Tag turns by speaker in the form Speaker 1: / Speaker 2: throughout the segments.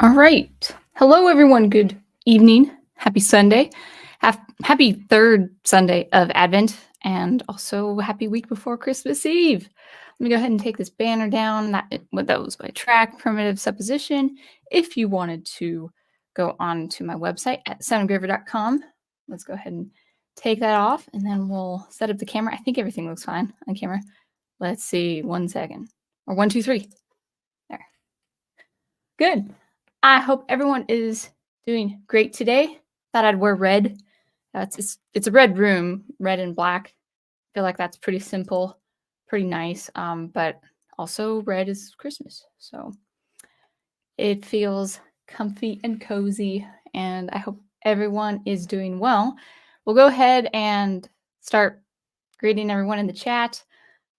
Speaker 1: All right. Hello, everyone. Good evening. Happy Sunday. Happy third Sunday of Advent, and also happy week before Christmas Eve. Let me go ahead and take this banner down. That was my track, primitive supposition. If you wanted to go on to my website at soundengraver.com, let's go ahead and take that off, and then we'll set up the camera. I think everything looks fine on camera. Let's see. 1 second. Or 1, 2, 3. There. Good. I hope everyone is doing great today. Thought I'd wear red. It's a red room, red and black. I feel like that's pretty simple, pretty nice. But also red is Christmas, so it feels comfy and cozy. And I hope everyone is doing well. We'll go ahead and start greeting everyone in the chat.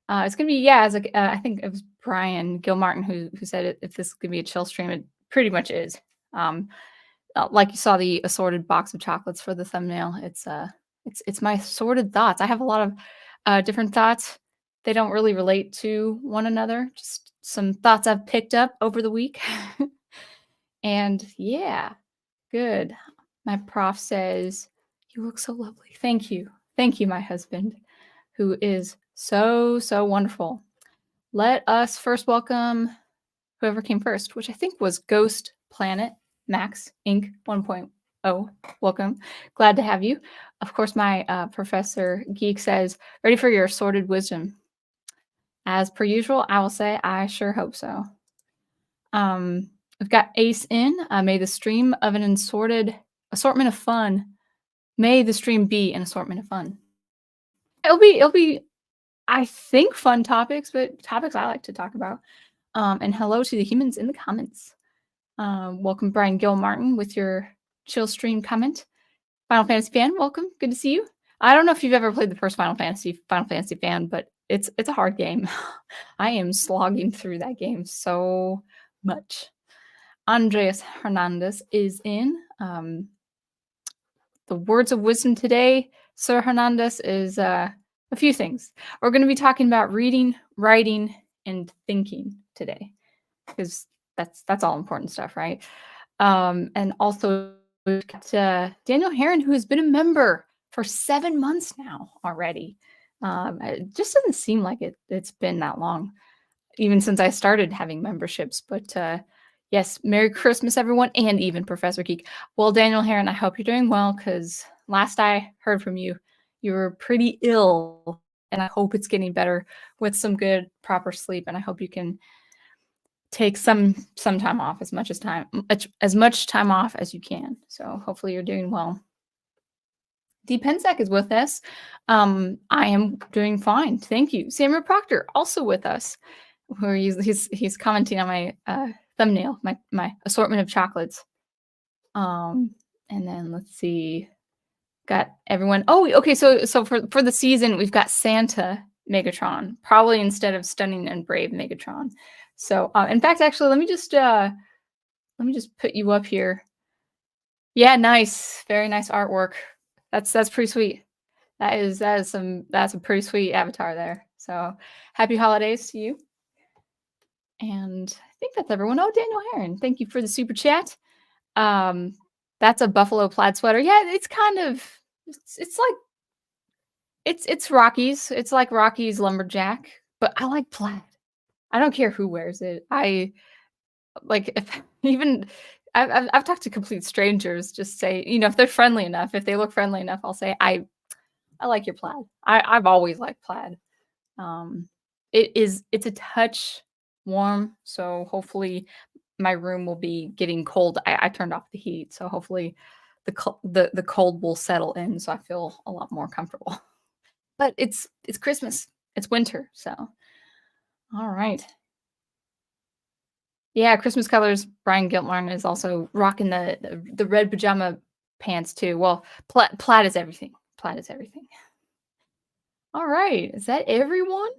Speaker 1: It's gonna be I think it was Brian Gilmartin who said it, if this is gonna be a chill stream, it pretty much is. Like you saw the assorted box of chocolates for the thumbnail. It's my assorted thoughts. I have a lot of different thoughts. They don't really relate to one another. Just some thoughts I've picked up over the week. And yeah, good. My prof says, "You look so lovely." Thank you. Thank you, my husband, who is so wonderful. Let us first welcome whoever came first, which I think was Ghost Planet Max Inc. 1.0. Welcome. Glad to have you. Of course, my Professor Geek says, "Ready for your assorted wisdom." As per usual, I will say, I sure hope so. We've got Ace in. May the stream of an assortment of fun. May the stream be an assortment of fun. It'll be, I think, fun topics, but topics I like to talk about. And hello to the humans in the comments. Welcome, Brian Gilmartin, with your chill stream comment. Final Fantasy fan, welcome. Good to see you. I don't know if you've ever played the first Final Fantasy fan, but it's a hard game. I am slogging through that game so much. Andreas Hernandez is in. The words of wisdom today, Sir Hernandez, is a few things. We're going to be talking about reading, writing, and thinking today, because that's all important stuff, right? And also we've got Daniel Heron, who has been a member for 7 months now already. It just doesn't seem like it's been that long, even since I started having memberships. But yes, Merry Christmas, everyone, and even Professor Geek. Well, Daniel Heron, I hope you're doing well, because last I heard from you, you were pretty ill, and I hope it's getting better with some good, proper sleep, and I hope you can take some time off, as much time off as you can. So hopefully you're doing well. D. Pensek is with us. I am doing fine, thank you. Samuel Proctor also with us, where he's commenting on my thumbnail, my assortment of chocolates. And then let's see, got everyone. Oh, okay. So for the season, we've got Santa Megatron, probably instead of Stunning and Brave Megatron. So in fact, actually, let me just put you up here. Yeah, nice, very nice artwork. That's pretty sweet. That's a pretty sweet avatar there. So happy holidays to you. And I think that's everyone. Oh, Daniel Heron, thank you for the super chat. That's a buffalo plaid sweater. Yeah, it's kind of, it's like, it's Rocky's. It's like Rocky's lumberjack, but I like plaid. I don't care who wears it. I like, if even I've talked to complete strangers, just say, if they're friendly enough, if they look friendly enough, I'll say, I like your plaid. I've always liked plaid. It's a touch warm, so hopefully my room will be getting cold. I turned off the heat, so hopefully the cold will settle in, so I feel a lot more comfortable. But it's Christmas. It's winter, so all right. Yeah, Christmas colors. Brian Gilmartin is also rocking the red pajama pants too. Well, plaid is everything. Plaid is everything. All right, is that everyone?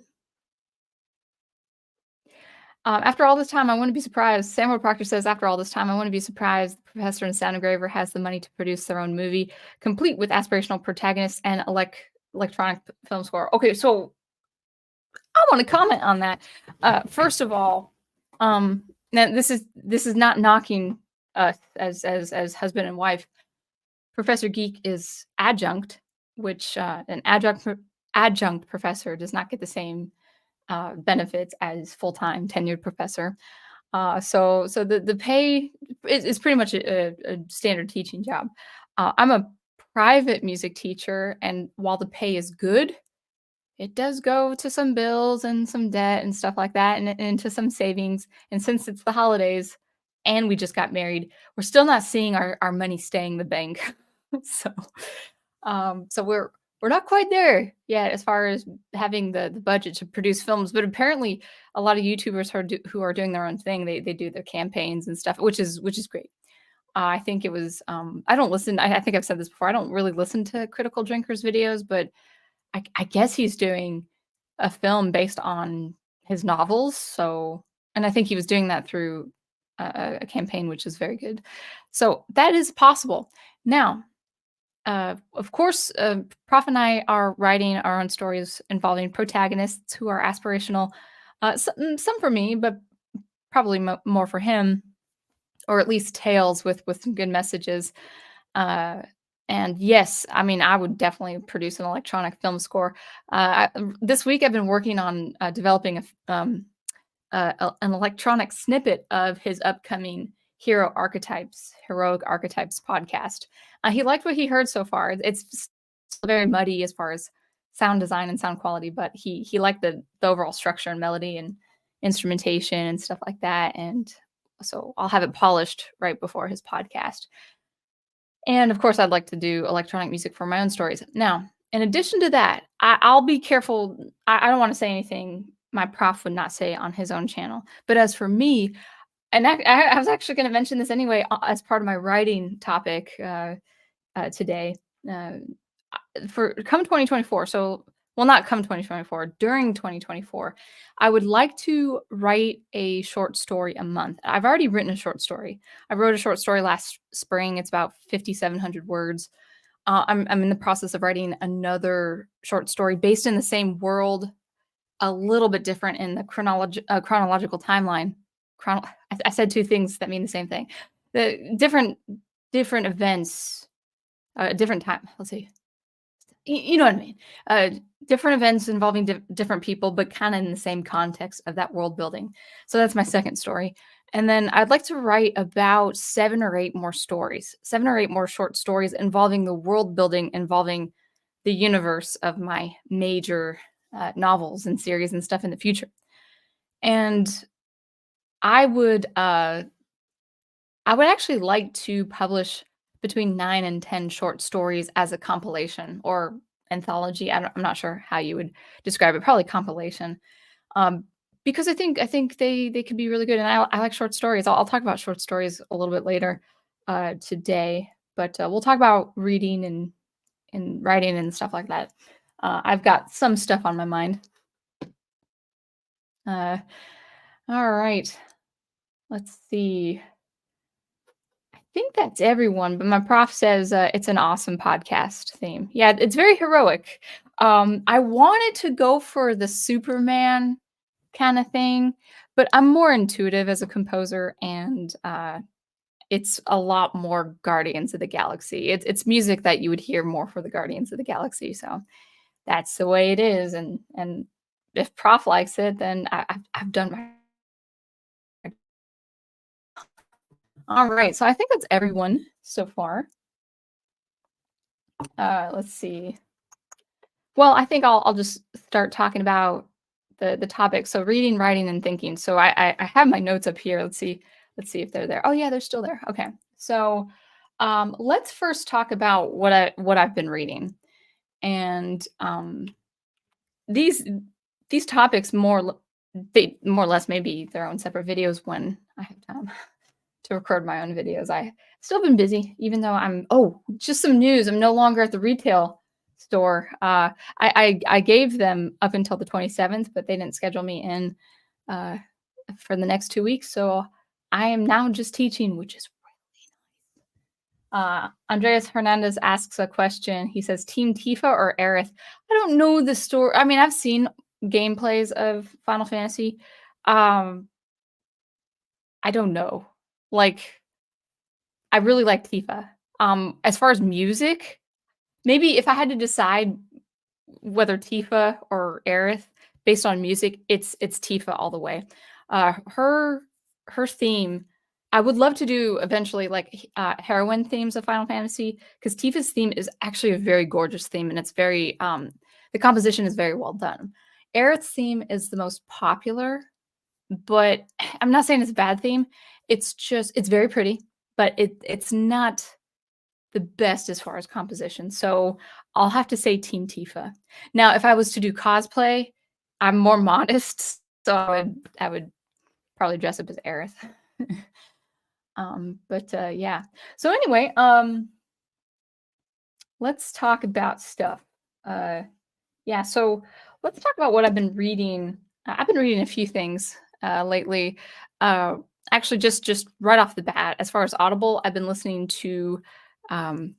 Speaker 1: After all this time, I wouldn't be surprised. Samuel Proctor says, after all this time, I wouldn't be surprised the professor and sound engraver has the money to produce their own movie, complete with aspirational protagonists and electronic film score. Okay, so I want to comment on that. First of all, now this is not knocking us as husband and wife. Professor Geek is adjunct, which an adjunct professor does not get the same benefits as full time tenured professor. So the pay is pretty much a standard teaching job. I'm a private music teacher, and while the pay is good, it does go to some bills and some debt and stuff like that, and into some savings. And since it's the holidays, and we just got married, we're still not seeing our money staying in the bank. so so we're not quite there yet as far as having the budget to produce films, but apparently a lot of YouTubers who are doing their own thing, they do their campaigns and stuff, which is great. I think it was I don't listen. I think I've said this before. I don't really listen to Critical Drinkers videos, but I guess he's doing a film based on his novels. So, and I think he was doing that through a campaign, which is very good. So that is possible. Now, of course, Prof and I are writing our own stories involving protagonists who are aspirational. Some for me, but probably more for him, or at least tales with some good messages. Uh, and yes, I mean, I would definitely produce an electronic film score. This week, I've been working on developing an electronic snippet of his upcoming Heroic Archetypes podcast. He liked what he heard so far. It's still very muddy as far as sound design and sound quality, but he liked the overall structure and melody and instrumentation and stuff like that. And so I'll have it polished right before his podcast. And of course, I'd like to do electronic music for my own stories. Now, in addition to that, I'll be careful. I don't want to say anything my prof would not say on his own channel. But as for me, and I was actually going to mention this anyway as part of my writing topic today. For come 2024, so well, not come 2024, during 2024, I would like to write a short story a month. I've already written a short story. I wrote a short story last spring. It's about 5,700 words. I'm in the process of writing another short story based in the same world, a little bit different in the chronological timeline. I said two things that mean the same thing. The different events, different time. Let's see. You know what I mean? Different events involving different people, but kind of in the same context of that world building. So that's my second story. And then I'd like to write about 7 or 8 more stories, 7 or 8 more short stories involving the world building, involving the universe of my major novels and series and stuff in the future. And I would actually like to publish between 9 and 10 short stories as a compilation or anthology. I'm not sure how you would describe it. Probably compilation, because I think they could be really good. And I like short stories. I'll talk about short stories a little bit later today. But we'll talk about reading and writing and stuff like that. I've got some stuff on my mind. All right. Let's see. I think that's everyone, but my prof says it's an awesome podcast theme. Yeah, it's very heroic. I wanted to go for the Superman kind of thing, but I'm more intuitive as a composer, and it's a lot more Guardians of the Galaxy. It's music that you would hear more for the Guardians of the Galaxy. So that's the way it is. And if prof likes it, then I've done my. All right, so I think that's everyone so far. Let's see. Well, I think I'll just start talking about the topic. So reading, writing, and thinking. So I have my notes up here. Let's see if they're there. Oh yeah, they're still there. Okay. So let's first talk about what I've been reading. And these topics they more or less may be their own separate videos when I have time to record my own videos. I've still been busy, even though just some news. I'm no longer at the retail store. I gave them up until the 27th, but they didn't schedule me in for the next 2 weeks. So I am now just teaching, which is really nice. Andreas Hernandez asks a question. He says, Team Tifa or Aerith? I don't know the story. I mean, I've seen gameplays of Final Fantasy. I don't know. Like, I really like Tifa. As far as music, maybe if I had to decide whether Tifa or Aerith based on music, it's Tifa all the way. Her theme, I would love to do eventually like heroine themes of Final Fantasy because Tifa's theme is actually a very gorgeous theme and it's very the composition is very well done. Aerith's theme is the most popular, but I'm not saying it's a bad theme. It's just it's very pretty, but it's not the best as far as composition. So I'll have to say Team Tifa. Now, if I was to do cosplay, I'm more modest, so I would probably dress up as Aerith. But yeah. So anyway, let's talk about stuff. Yeah, so let's talk about what I've been reading. I've been reading a few things lately. Actually, just right off the bat, as far as Audible, I've been listening to the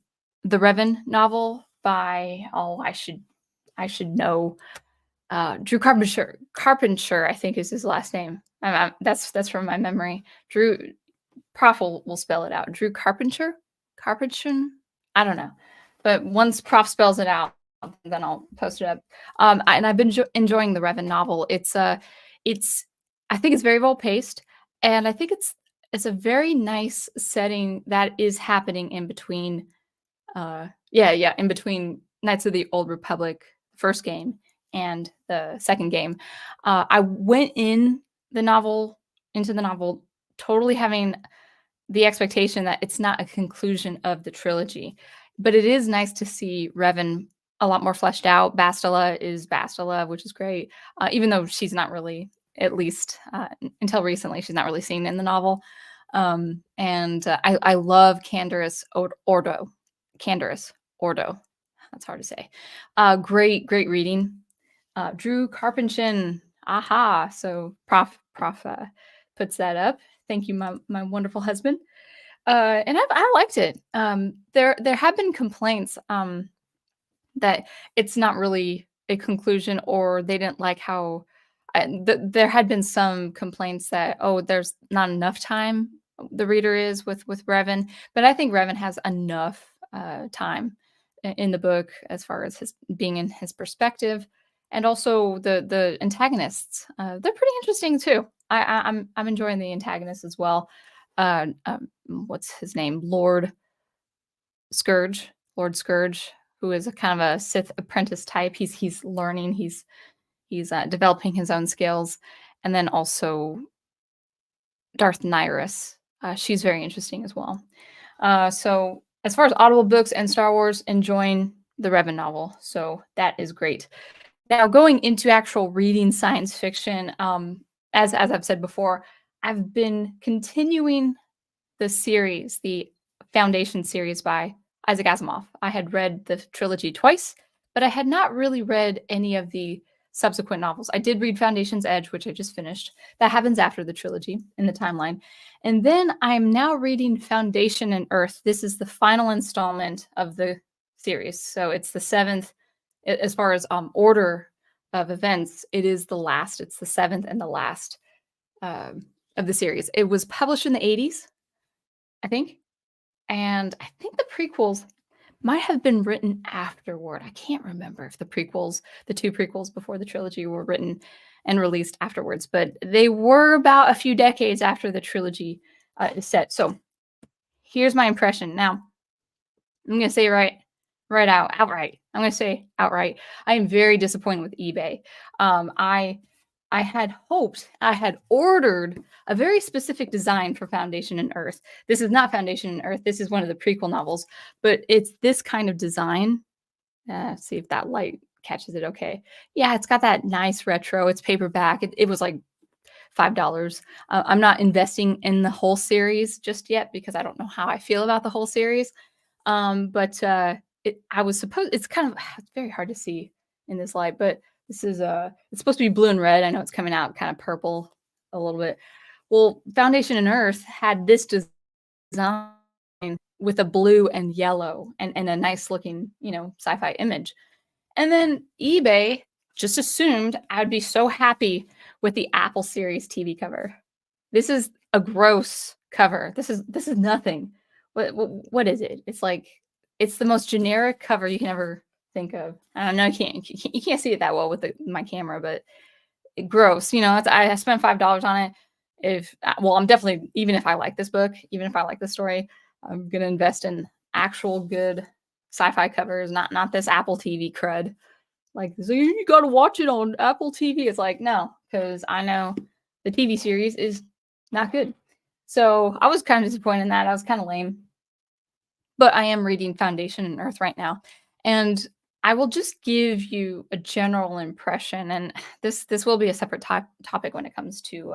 Speaker 1: Revan novel by I should know Drew Carpenter. Carpenter, I think is his last name. That's from my memory. Drew Prof will spell it out. Drew Carpenter? Carpenter? I don't know. But once Prof spells it out, then I'll post it up. And I've been enjoying the Revan novel. It's I think it's very well paced, and I think it's a very nice setting that is happening in between. In between Knights of the Old Republic, first game, and the second game. I went into the novel totally having the expectation that it's not a conclusion of the trilogy. But it is nice to see Revan a lot more fleshed out. Bastila is Bastila, which is great, even though she's not really, at least until recently, she's not really seen in the novel. I love Canderous Ordo. Canderous Ordo. That's hard to say. Great reading. Drew Carpenter. Aha. So Prof puts that up. Thank you, my wonderful husband. And I liked it. There have been complaints that it's not really a conclusion, or they didn't like how. There had been some complaints that there's not enough time the reader is with Revan, but I think Revan has enough time in the book as far as his being in his perspective, and also the antagonists. They're pretty interesting too. I'm enjoying the antagonists as well. What's his name? Lord Scourge, who is a kind of a Sith apprentice type. He's learning. He's developing his own skills, and then also Darth Nihilus. She's very interesting as well. So as far as Audible books and Star Wars, enjoying the Revan novel. So that is great. Now going into actual reading science fiction, as I've said before, I've been continuing the series, the Foundation series by Isaac Asimov. I had read the trilogy twice, but I had not really read any of the subsequent novels. I did read Foundation's Edge, which I just finished. That happens after the trilogy in the timeline. And then I'm now reading Foundation and Earth. This is the final installment of the series. So it's the seventh, as far as order of events, it is the last. It's the seventh and the last of the series. It was published in the 80s, I think. And I think the prequels might have been written afterward. I can't remember if the two prequels before the trilogy were written and released afterwards, but they were about a few decades after the trilogy is set. So here's my impression. Now, I'm going to say outright. I'm going to say outright. I am very disappointed with eBay. I had hoped, I had ordered a very specific design for Foundation and Earth. This is not Foundation and Earth. This is one of the prequel novels, but it's this kind of design. See if that light catches it okay. Yeah, it's got that nice retro. It's paperback. It was like $5. I'm not investing in the whole series just yet because I don't know how I feel about the whole series. It's very hard to see in this light, but this is it's supposed to be blue and red. I know it's coming out kind of purple a little bit. Well, Foundation and Earth had this design with a blue and yellow and a nice looking, sci-fi image. And then eBay just assumed I'd be so happy with the Apple Series TV cover. This is a gross cover. This is nothing. what is it? It's like it's the most generic cover you can ever think of. I know you can't see it that well with my camera, but gross. I spent $5 on it. If well, I'm definitely even if I like this book, even if I like the story, I'm gonna invest in actual good sci-fi covers, not this Apple TV crud. Like, so you got to watch it on Apple TV. It's like no, because I know the TV series is not good. So I was kind of disappointed in that. I was kind of lame, but I am reading Foundation and Earth right now, and I will just give you a general impression. And this will be a separate topic when it comes to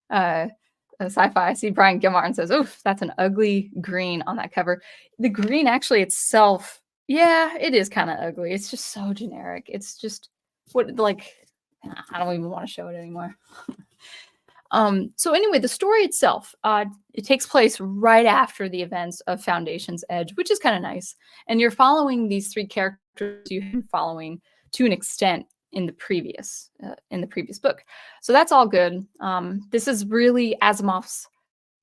Speaker 1: uh, sci-fi. I see Brian Gilmartin says, "Oof, that's an ugly green on that cover." The green actually itself, yeah, it is kind of ugly. It's just so generic. It's just what like I don't even want to show it anymore. So anyway, the story itself, it takes place right after the events of Foundation's Edge, which is kind of nice. And you're following these three characters you've been following to an extent in the previous book. So that's all good. This is really Asimov's,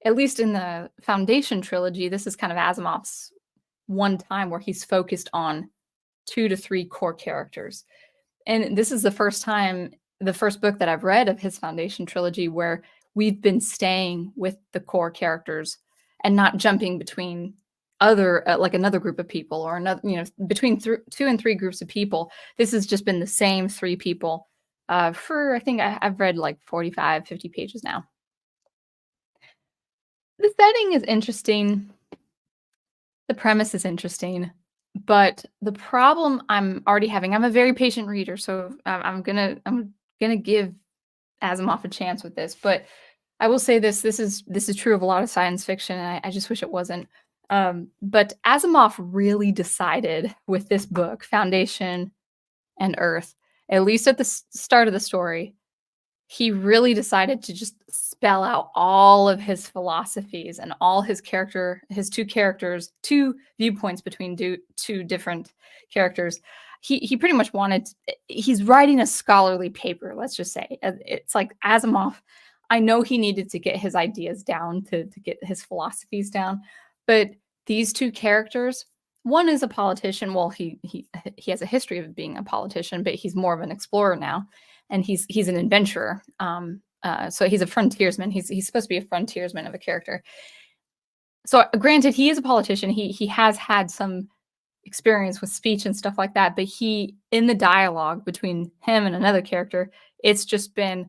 Speaker 1: at least in the Foundation trilogy, this is kind of Asimov's one time where he's focused on 2 to 3 core characters. And this is the first book that I've read of his Foundation trilogy where we've been staying with the core characters and not jumping between other like another group of people or another, between 2 and 3 groups of people. This has just been the same 3 people for I think I've read like 45, 50 pages now. The setting is interesting. The premise is interesting. But the problem I'm already having, I'm a very patient reader, so I'm gonna give Asimov a chance with this. But I will say this is true of a lot of science fiction, and I just wish it wasn't. But Asimov really decided with this book, Foundation and Earth, at least at the start of the story, he really decided to just spell out all of his philosophies and all his 2 viewpoints between 2 different characters. He pretty much he's writing a scholarly paper, let's just say. It's like Asimov, I know he needed to get his ideas down to get his philosophies down, but these 2 characters, one is a politician. Well, he has a history of being a politician, but he's more of an explorer now, and he's an adventurer. So he's a frontiersman. He's supposed to be a frontiersman of a character. So granted, he is a politician. He has had some experience with speech and stuff like that, but in the dialogue between him and another character, it's just been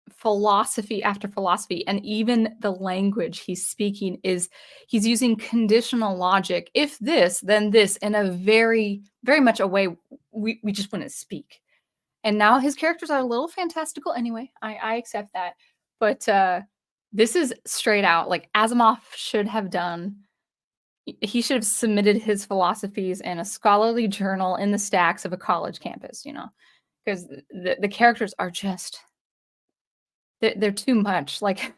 Speaker 1: philosophy after philosophy, and even the language he's speaking he's using conditional logic. If this, then this, in a very, very much a way we just wouldn't speak. And now his characters are a little fantastical anyway. I accept that. But this is straight out like Asimov should have done. He should have submitted his philosophies in a scholarly journal in the stacks of a college campus, because the characters are just they're too much. Like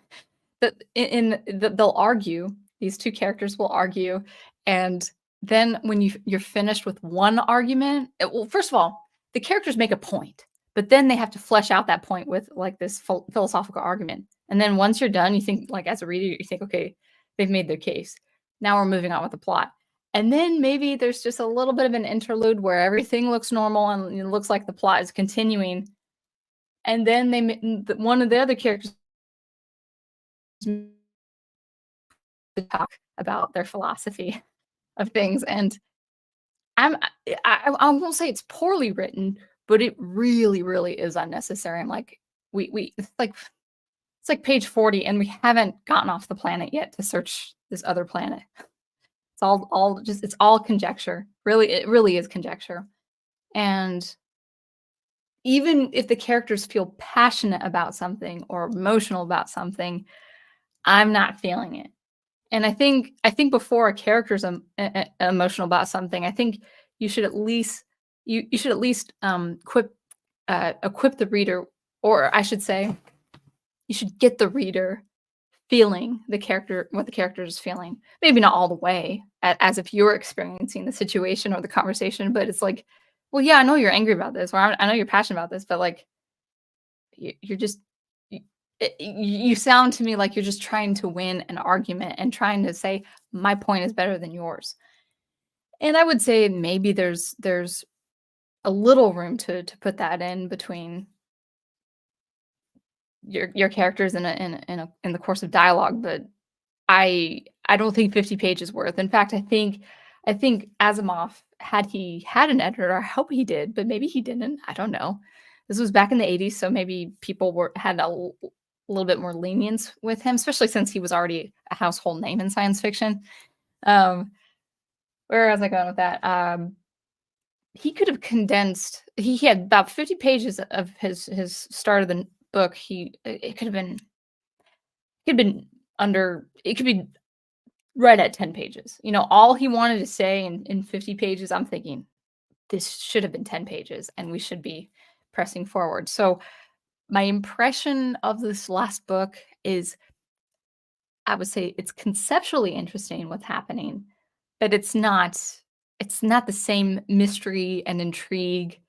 Speaker 1: they'll argue. These 2 characters will argue, and then when you're finished with one argument, well, first of all, the characters make a point, but then they have to flesh out that point with like this philosophical argument. And then once you're done, you think, like as a reader, you think, okay, they've made their case. Now we're moving on with the plot. And then maybe there's just a little bit of an interlude where everything looks normal and it looks like the plot is continuing. And then one of the other characters to talk about their philosophy of things. And I won't say it's poorly written, but it really, really is unnecessary. I'm like, it's like page 40, and we haven't gotten off the planet yet to search this other planet. It's all conjecture. Really, it really is conjecture. And even if the characters feel passionate about something or emotional about something, I'm not feeling it. And I think before a character's emotional about something, I think you should at least equip the reader, or I should say, you should get the reader feeling what the character is feeling. Maybe not all the way, as if you're experiencing the situation or the conversation, but it's like, well, yeah, I know you're angry about this, or I know you're passionate about this, but like, you're just You sound to me like you're just trying to win an argument and trying to say my point is better than yours. And I would say maybe there's a little room to put that in between your characters in the course of dialogue, but I don't think 50 pages worth. In fact, I think Asimov, had he had an editor, I hope he did, but maybe he didn't. I don't know. This was back in the 80s, so maybe people were had little bit more lenience with him, especially since he was already a household name in science fiction. Um, where was I going with that? He could have condensed. He had about 50 pages of his start of the book. It could have been under. It could be right at 10 pages. All he wanted to say in 50 pages, I'm thinking, this should have been 10 pages and we should be pressing forward. So my impression of this last book is, I would say it's conceptually interesting what's happening, but it's not the same mystery and intrigue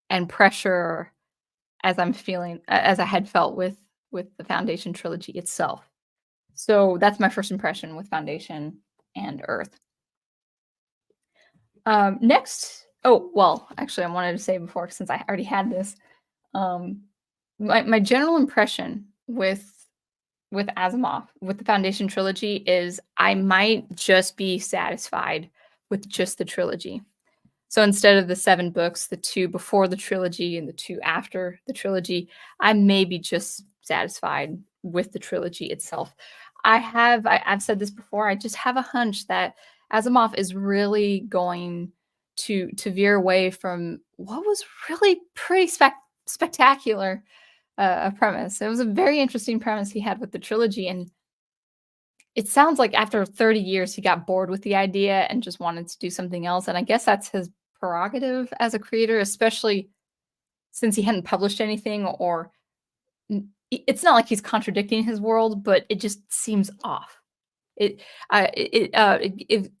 Speaker 1: and pressure as I had felt with the Foundation trilogy itself. So that's my first impression with Foundation and Earth. Next, oh well, actually, I wanted to say before, since I already had this, um, my general impression with Asimov, with the Foundation trilogy, is I might just be satisfied with just the trilogy. So instead of the 7 books, the 2 before the trilogy and the 2 after the trilogy, I may be just satisfied with the trilogy itself. I've said this before, I just have a hunch that Asimov is really going to veer away from what was really pretty spectacular a premise. It was a very interesting premise he had with the trilogy, and it sounds like after 30 years he got bored with the idea and just wanted to do something else, and I guess that's his prerogative as a creator, especially since he hadn't published anything, or it's not like he's contradicting his world, but it just seems off. It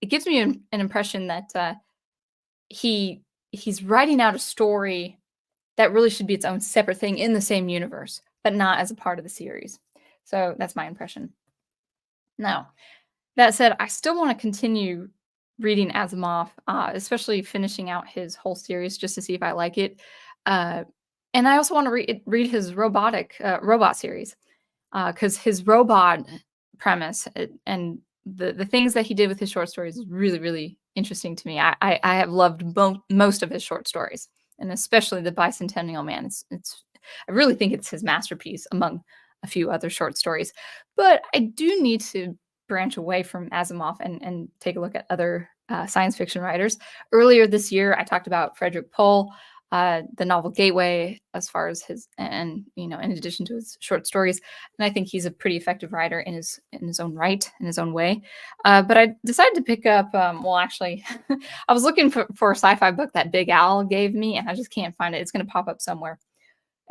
Speaker 1: gives me an impression that he he's writing out a story that really should be its own separate thing in the same universe, but not as a part of the series. So that's my impression. Now, that said, I still want to continue reading Asimov, especially finishing out his whole series just to see if I like it. Uh, and I also want to read his robot series, because his robot premise, and the things that he did with his short stories is really, really interesting to me. I have loved most of his short stories, and especially the Bicentennial Man. I really think it's his masterpiece among a few other short stories. But I do need to branch away from Asimov and take a look at other science fiction writers. Earlier this year, I talked about Frederick Pohl, the novel Gateway, as far as in addition to his short stories. And I think he's a pretty effective writer in his own right, in his own way. But I decided to pick up, well, actually, I was looking for a sci-fi book that Big Al gave me, and I just can't find it. It's going to pop up somewhere.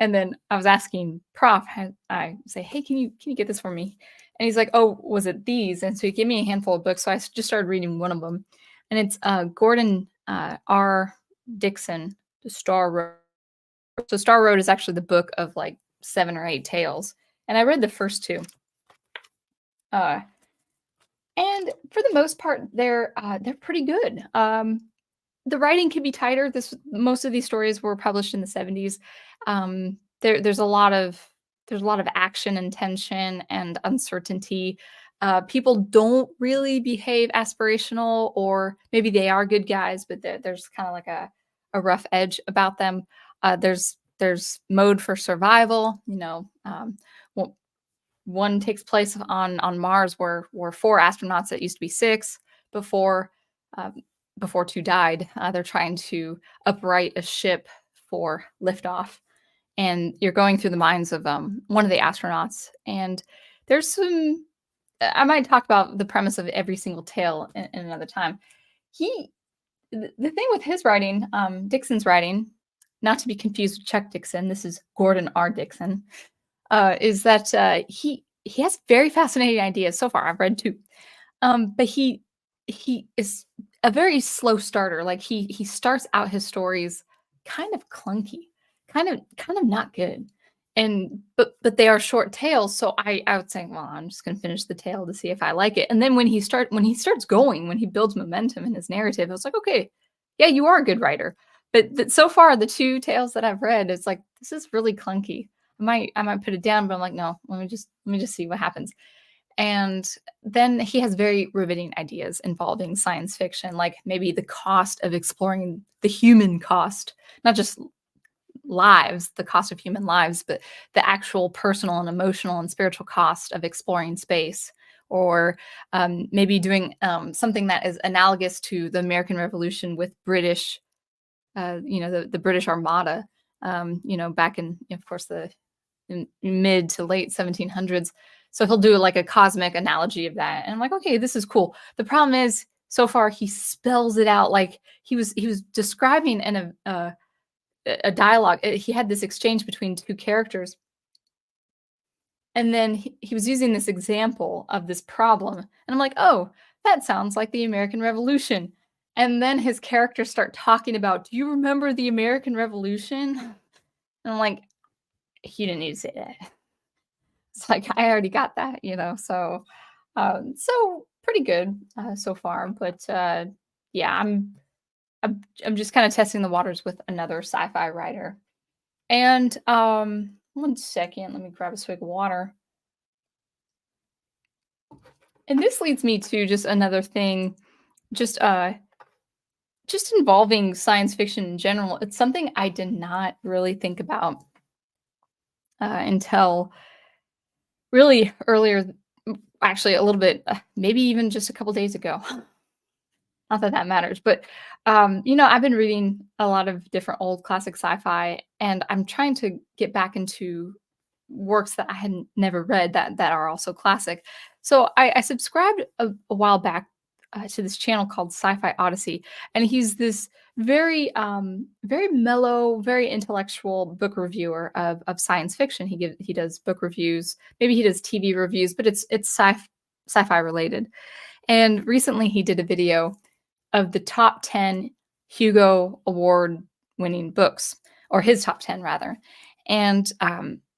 Speaker 1: And then I was asking Prof, I say, hey, can you get this for me? And he's like, oh, was it these? And so he gave me a handful of books. So I just started reading one of them. And it's Gordon R. Dixon, The Star Road. So Star Road is actually the book of like 7 or 8 tales. And I read the first 2. And for the most part, they're pretty good. The writing can be tighter. Most of these stories were published in the 70s. There's a lot of action and tension and uncertainty. People don't really behave aspirational, or maybe they are good guys, but there's kind of like a rough edge about them. There's mode for survival. One takes place on Mars, where 4 astronauts that used to be 6 before um, before 2 died. They're trying to upright a ship for liftoff, and you're going through the minds of one of the astronauts. And there's some. I might talk about the premise of every single tale in another time. The thing with his writing, Dixon's writing, not to be confused with Chuck Dixon. This is Gordon R. Dixon. Is that he has very fascinating ideas so far. I've read 2, but he is a very slow starter. Like he starts out his stories kind of clunky, kind of not good, and but they are short tales, so I would say, well, I'm just gonna finish the tale to see if I like it. And then when he starts going, when he builds momentum in his narrative, I was like, okay, yeah, you are a good writer. But so far, the two tales that I've read, it's like this is really clunky. I might put it down, but I'm like, no, let me just see what happens. And then he has very riveting ideas involving science fiction, like maybe the cost of exploring the human cost, not just lives, the cost of human lives, but the actual personal and emotional and spiritual cost of exploring space, or maybe doing something that is analogous to the American Revolution with British, the British Armada, back in, of course, the in mid to late 1700s. So he'll do like a cosmic analogy of that, and I'm like, okay, this is cool. The problem is, so far he spells it out like he was describing in a dialogue. He had this exchange between two characters, and then he was using this example of this problem, and I'm like, oh, that sounds like the American Revolution. And then his characters start talking about, do you remember the American Revolution? And I'm like, he didn't need to say that. It's like I already got that, So, so pretty good so far. But yeah, I'm just kind of testing the waters with another sci-fi writer. And one second, let me grab a swig of water. And this leads me to just another thing, just just involving science fiction in general. It's something I did not really think about until really earlier, actually a little bit, maybe even just a couple days ago. Not that that matters, but I've been reading a lot of different old classic sci-fi, and I'm trying to get back into works that I had never read that are also classic. So I subscribed a while back to this channel called Sci-Fi Odyssey, and he's this very mellow, very intellectual book reviewer of science fiction. He does book reviews, maybe he does TV reviews, but it's sci-fi related. And recently he did a video of the top 10 Hugo Award winning books, or his top 10 rather. And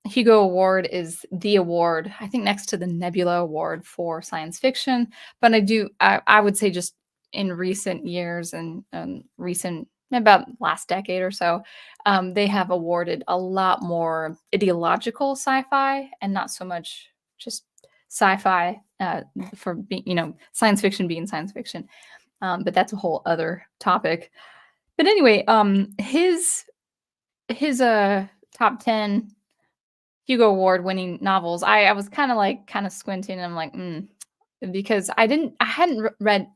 Speaker 1: Hugo Award is the award, I think, next to the Nebula Award for science fiction. But I would say just in recent years and recent, about last decade or so, they have awarded a lot more ideological sci-fi and not so much just sci-fi for being, science fiction being science fiction. But that's a whole other topic. But anyway, his top 10 Hugo Award winning novels, I was kind of squinting, and I'm like, because I hadn't read,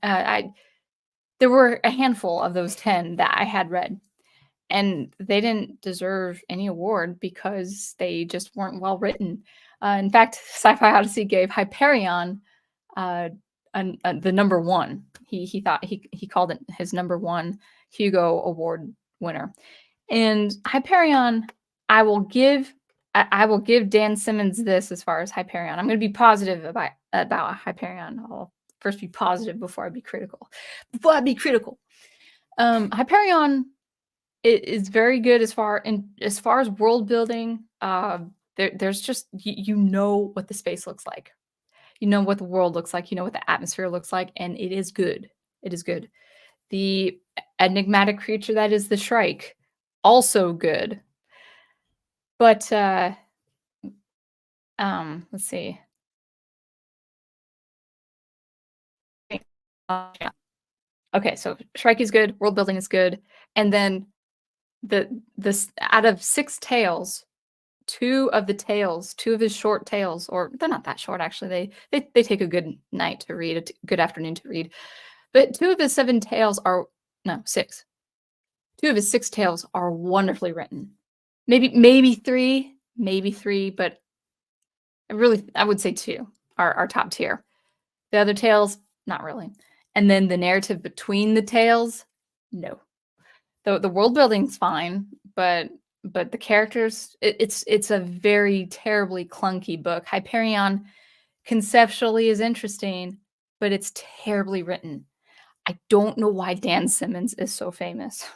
Speaker 1: there were a handful of those 10 that I had read, and they didn't deserve any award because they just weren't well written. In fact, Sci-Fi Odyssey gave Hyperion uh, the number one. He thought he called it his number one Hugo Award winner. And Hyperion, I will give I will give Dan Simmons this as far as Hyperion. I'm going to be positive about Hyperion. I'll first be positive before I be critical. Hyperion is very good as far as world building. There's just you know what the space looks like. You know what the world looks like, you know what the atmosphere looks like, and it is good. It is good. The enigmatic creature that is the Shrike, also good. But let's see. Okay, so Shrike is good, world building is good, and then this out of 6 tales, two of his short tales, or they're not that short actually. They take a good night to read, good afternoon to read. But 2 of his 7 tales are no, 6. 2 of his 6 tales are wonderfully written. Maybe 3, but I would say 2 are top tier. The other tales, not really. And then the narrative between the tales, no. The world building's fine, but the characters, it's a very terribly clunky book. Hyperion conceptually is interesting, but it's terribly written. I don't know why Dan Simmons is so famous.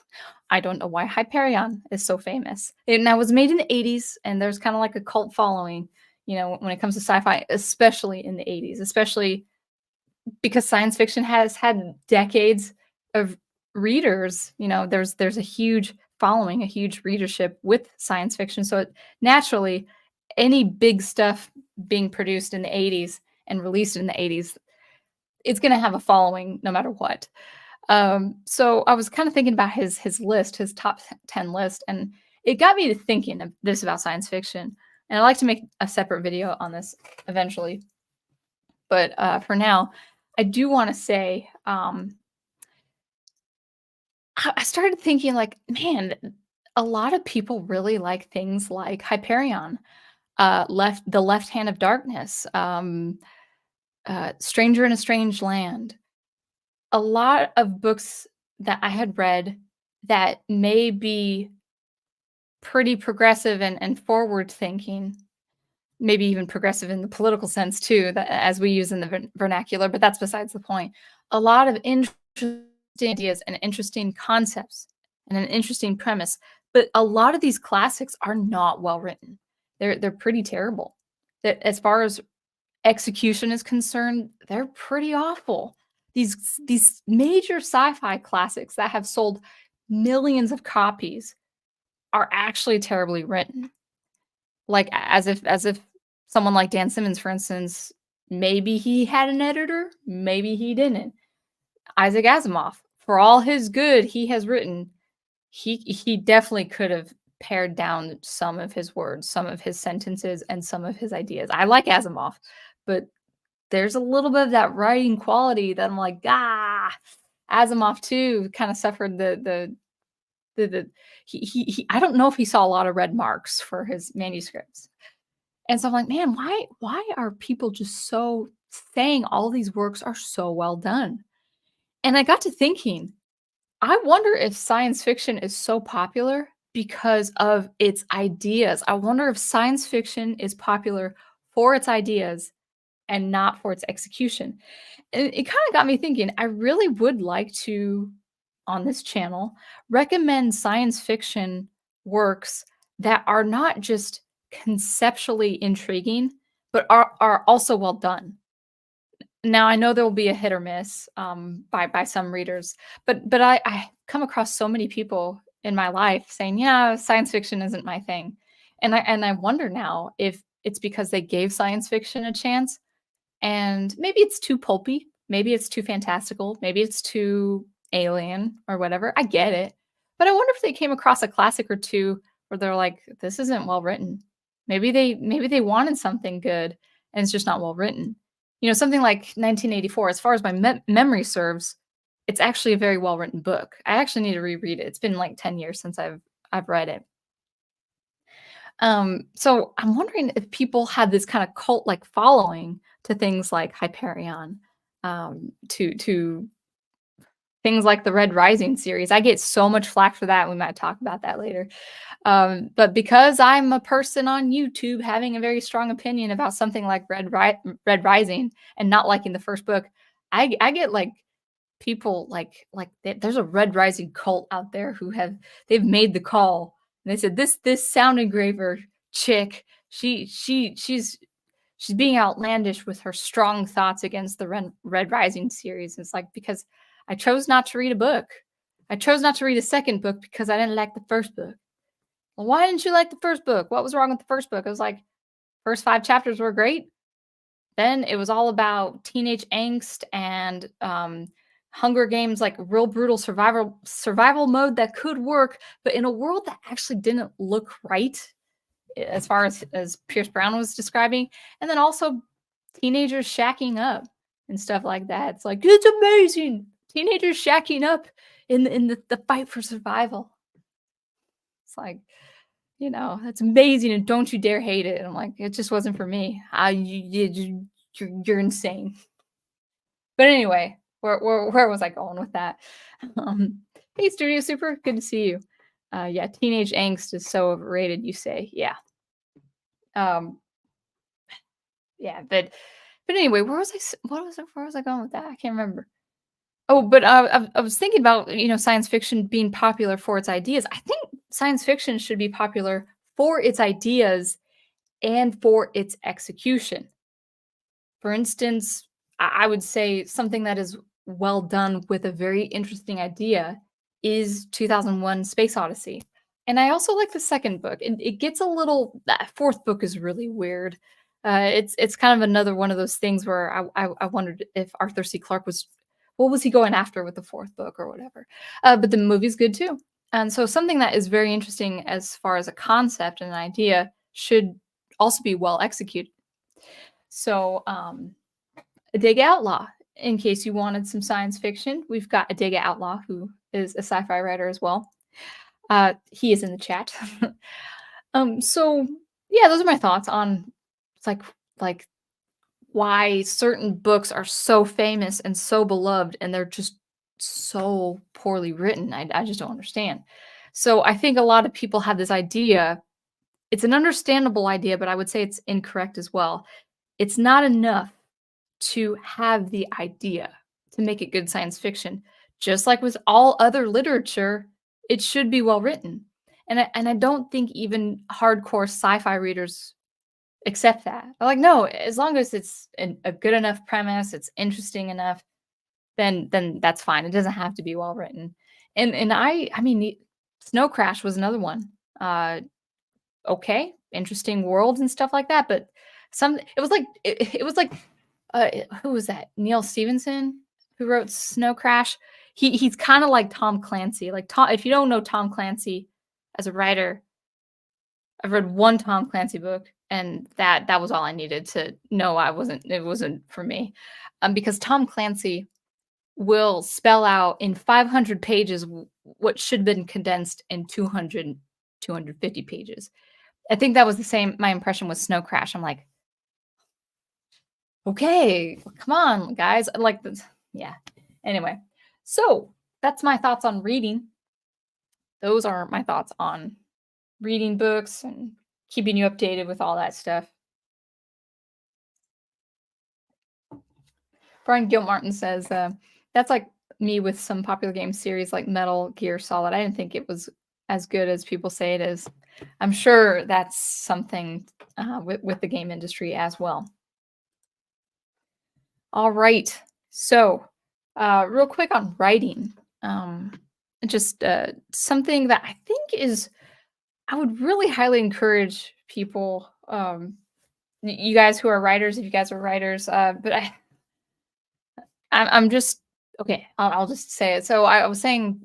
Speaker 1: I don't know why Hyperion is so famous. And that was made in the 80s, and there's kind of like a cult following, when it comes to sci-fi, especially in the 80s, especially because science fiction has had decades of readers. There's a huge following, a huge readership with science fiction. So naturally, any big stuff being produced in the 80s and released in the 80s, it's going to have a following no matter what. So I was kind of thinking about his list, his top 10 list, and it got me to thinking of this about science fiction. And I'd like to make a separate video on this eventually. But for now, I do want to say I started thinking like, man, a lot of people really like things like Hyperion, the Left Hand of Darkness, Stranger in a Strange Land. A lot of books that I had read that may be pretty progressive and forward thinking, maybe even progressive in the political sense too, that as we use in the vernacular, but that's besides the point. A lot of interesting ideas and interesting concepts and an interesting premise, but a lot of these classics are not well written. They're pretty terrible. That as far as execution is concerned, they're pretty awful. These major sci-fi classics that have sold millions of copies are actually terribly written. Like as if someone like Dan Simmons, for instance, maybe he had an editor, maybe he didn't. Isaac Asimov, for all his good he has written, he definitely could have pared down some of his words, some of his sentences, and some of his ideas. I like Asimov, but there's a little bit of that writing quality that I'm like, Asimov too kind of suffered the he I don't know if he saw a lot of red marks for his manuscripts. And so I'm like, man, why are people just so saying all these works are so well done? And I got to thinking, I wonder if science fiction is so popular because of its ideas. I wonder if science fiction is popular for its ideas and not for its execution. And it kind of got me thinking, I really would like to, on this channel, recommend science fiction works that are not just conceptually intriguing, but are also well done. Now I know there will be a hit or miss by some readers, but I come across so many people in my life saying, "Yeah, science fiction isn't my thing," and I wonder now if it's because they gave science fiction a chance, and maybe it's too pulpy, maybe it's too fantastical, maybe it's too alien or whatever. I get it, but I wonder if they came across a classic or two where they're like, "This isn't well written." Maybe they wanted something good and it's just not well written. Something like 1984, as far as my memory serves, it's actually a very well written book. I actually need to reread it. It's been like 10 years since I've read it. So I'm wondering if people had this kind of cult like following to things like Hyperion, to things like the Red Rising series. I get so much flack for that. We might talk about that later. But because I'm a person on YouTube having a very strong opinion about something like Red Rising and not liking the first book, I get like people there's a Red Rising cult out there they've made the call. And they said this sound engraver chick, she's being outlandish with her strong thoughts against the Red Rising series. It's like, because I chose not to read a book. I chose not to read a second book because I didn't like the first book. Well, why didn't you like the first book? What was wrong with the first book? I was like, first 5 chapters were great. Then it was all about teenage angst and Hunger Games, like real brutal survival mode that could work, but in a world that actually didn't look right as far as Pierce Brown was describing. And then also teenagers shacking up and stuff like that. It's like, it's amazing. Teenagers shacking up in the fight for survival. It's like, that's amazing, and don't you dare hate it. And I'm like, it just wasn't for me. You're insane. But anyway, where was I going with that? Hey, Studio Super, good to see you. Yeah, teenage angst is so overrated, you say. Yeah. Yeah, but anyway, where was I going with that? I can't remember. Oh, but I was thinking about, science fiction being popular for its ideas. I think science fiction should be popular for its ideas and for its execution. For instance, I would say something that is well done with a very interesting idea is 2001: Space Odyssey. And I also like the second book. It gets a little that fourth book is really weird. It's kind of another one of those things where I wondered if Arthur C. Clarke was what was he going after with the fourth book or whatever. But the movie's good too. And so something that is very interesting as far as a concept and an idea should also be well executed. So, a Dig Outlaw. In case you wanted some science fiction, we've got a Dig Outlaw who is a sci-fi writer as well. He is in the chat. So yeah, those are my thoughts on like like why certain books are so famous and so beloved, and they're just so poorly written. I just don't understand. So I think a lot of people have this idea. It's an understandable idea, but I would say it's incorrect as well. It's not enough to have the idea to make it good science fiction. Just like with all other literature, it should be well written. And I don't think even hardcore sci-fi readers accept that. They're like, no, as long as it's a good enough premise, it's interesting enough, then that's fine. It doesn't have to be well written. And I mean, Snow Crash was another one. Okay, interesting world and stuff like that, but some it was like who was that? Neil Stevenson who wrote Snow Crash. He's kind of like Tom Clancy. Like Tom, if you don't know Tom Clancy as a writer, I've read one Tom Clancy book, and that was all I needed to know. It wasn't for me, because Tom Clancy will spell out in 500 pages what should have been condensed in 250 pages. I think that was the same. My impression with Snow Crash. I'm like, okay, come on, guys. Like, yeah. Anyway, so that's my thoughts on reading. Those are my thoughts on reading books and keeping you updated with all that stuff. Brian Gilmartin says, that's like me with some popular game series like Metal Gear Solid. I didn't think it was as good as people say it is. I'm sure that's something with the game industry as well. All right. So, real quick on writing. Just something that I think is, I would really highly encourage people, you guys who are writers, if you guys are writers, but I'm just, okay, I'll just say it. So, I was saying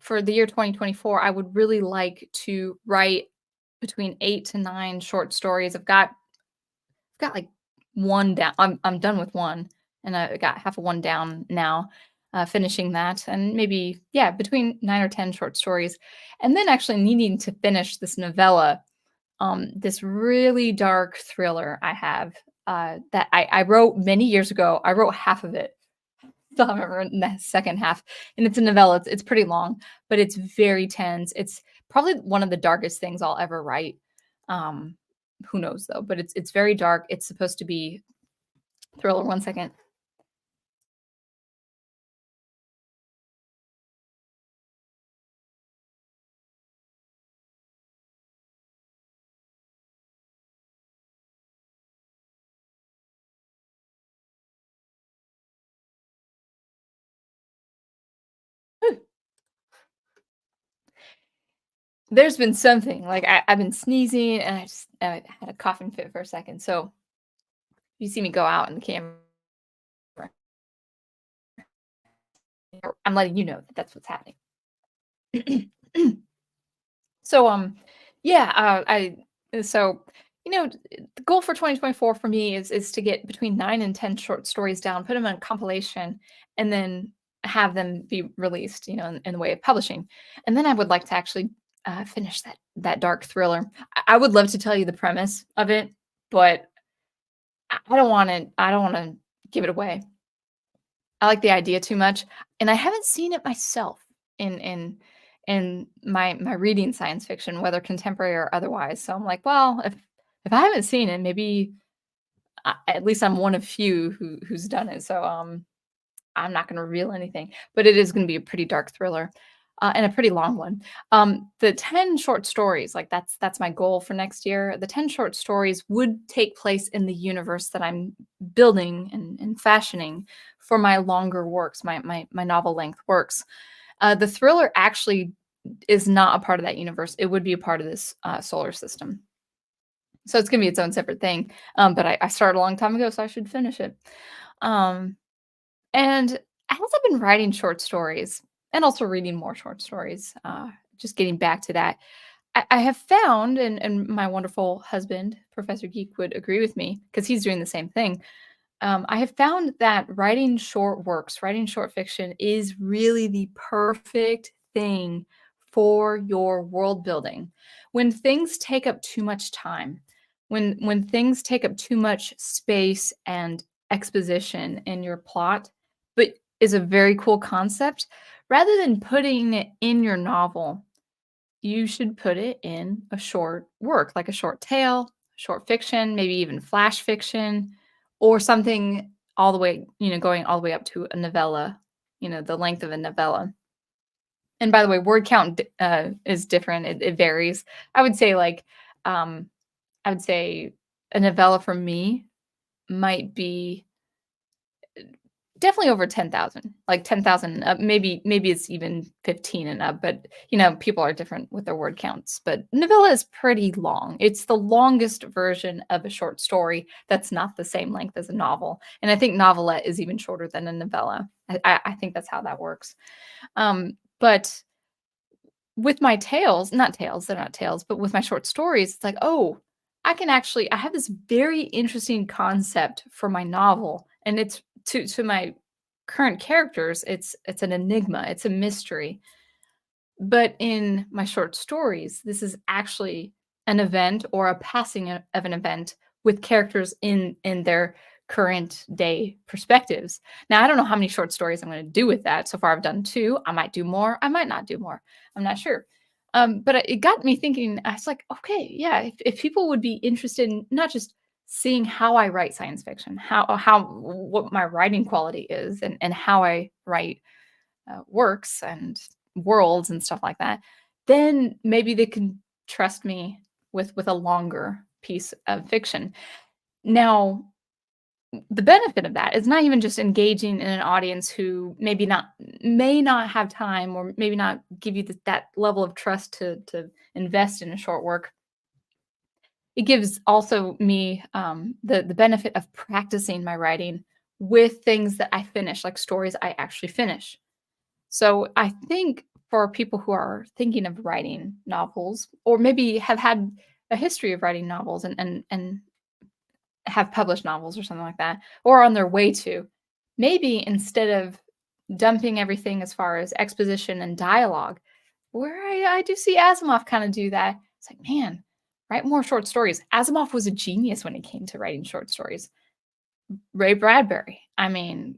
Speaker 1: for the year 2024, I would really like to write between 8 to 9 short stories. I've got like one down. I'm done with one, and I got half of one down now, finishing that, and maybe yeah, between 9 or 10 short stories, and then actually needing to finish this novella, this really dark thriller I have that I wrote many years ago. I wrote half of it. Still haven't written the second half, and it's a novella. It's pretty long, but it's very tense. It's probably one of the darkest things I'll ever write. Um, who knows though? But it's very dark. It's supposed to be thriller. One second. There's been something like I've been sneezing and I had a coughing fit for a second. So you see me go out in the camera, I'm letting you know that that's what's happening. So yeah, I so the goal for 2024 for me is to get between 9 and 10 short stories down, put them in a compilation, and then have them be released, in the way of publishing. And then I would like to actually finish that dark thriller. I would love to tell you the premise of it, but I don't want to. I don't want to give it away. I like the idea too much, and I haven't seen it myself in my reading science fiction, whether contemporary or otherwise. So I'm like, well, if I haven't seen it, maybe at least I'm one of few who's done it. So I'm not going to reveal anything, but it is going to be a pretty dark thriller. And a pretty long one. The 10 short stories, like that's my goal for next year. The 10 short stories would take place in the universe that I'm building and fashioning for my longer works, my novel length works. The thriller actually is not a part of that universe. It would be a part of this solar system. So it's gonna be its own separate thing. But I started a long time ago, so I should finish it. Um, and as I've been writing short stories and also reading more short stories, just getting back to that, I have found, and my wonderful husband, Professor Geek, would agree with me because he's doing the same thing. I have found that writing short works, writing short fiction is really the perfect thing for your world building. When things take up too much time, when things take up too much space and exposition in your plot, but is a very cool concept, rather than putting it in your novel, you should put it in a short work, like a short tale, short fiction, maybe even flash fiction, or something all the way, going all the way up to a novella, the length of a novella. And by the way, word count is different. It varies. I would say um, I would say a novella for me might be definitely over 10,000, like 10,000 up, maybe it's even 15 and up, but, people are different with their word counts, but novella is pretty long. It's the longest version of a short story that's not the same length as a novel, and I think novelette is even shorter than a novella. I think that's how that works. But with my tales, not tales, they're not tales, but with my short stories, it's like, "Oh, I have this very interesting concept for my novel," and it's to my current characters, it's an enigma, it's a mystery. But in my short stories, this is actually an event or a passing of an event with characters in their current day perspectives. Now, I don't know how many short stories I'm going to do with that. So far, I've done 2. I might do more. I might not do more. I'm not sure. But it got me thinking. I was like, okay, yeah. If people would be interested in not just seeing how I write science fiction, how what my writing quality is, and how I write works and worlds and stuff like that, then maybe they can trust me with a longer piece of fiction. Now, the benefit of that is not even just engaging in an audience who may not have time or maybe not give you that level of trust to invest in a short work. It gives also me the benefit of practicing my writing with things that I finish, like stories I actually finish. So I think for people who are thinking of writing novels or maybe have had a history of writing novels and have published novels or something like that, or on their way to, maybe instead of dumping everything as far as exposition and dialogue, where I do see Asimov kind of do that. It's like, man, write more short stories. Asimov was a genius when it came to writing short stories. Ray Bradbury. I mean,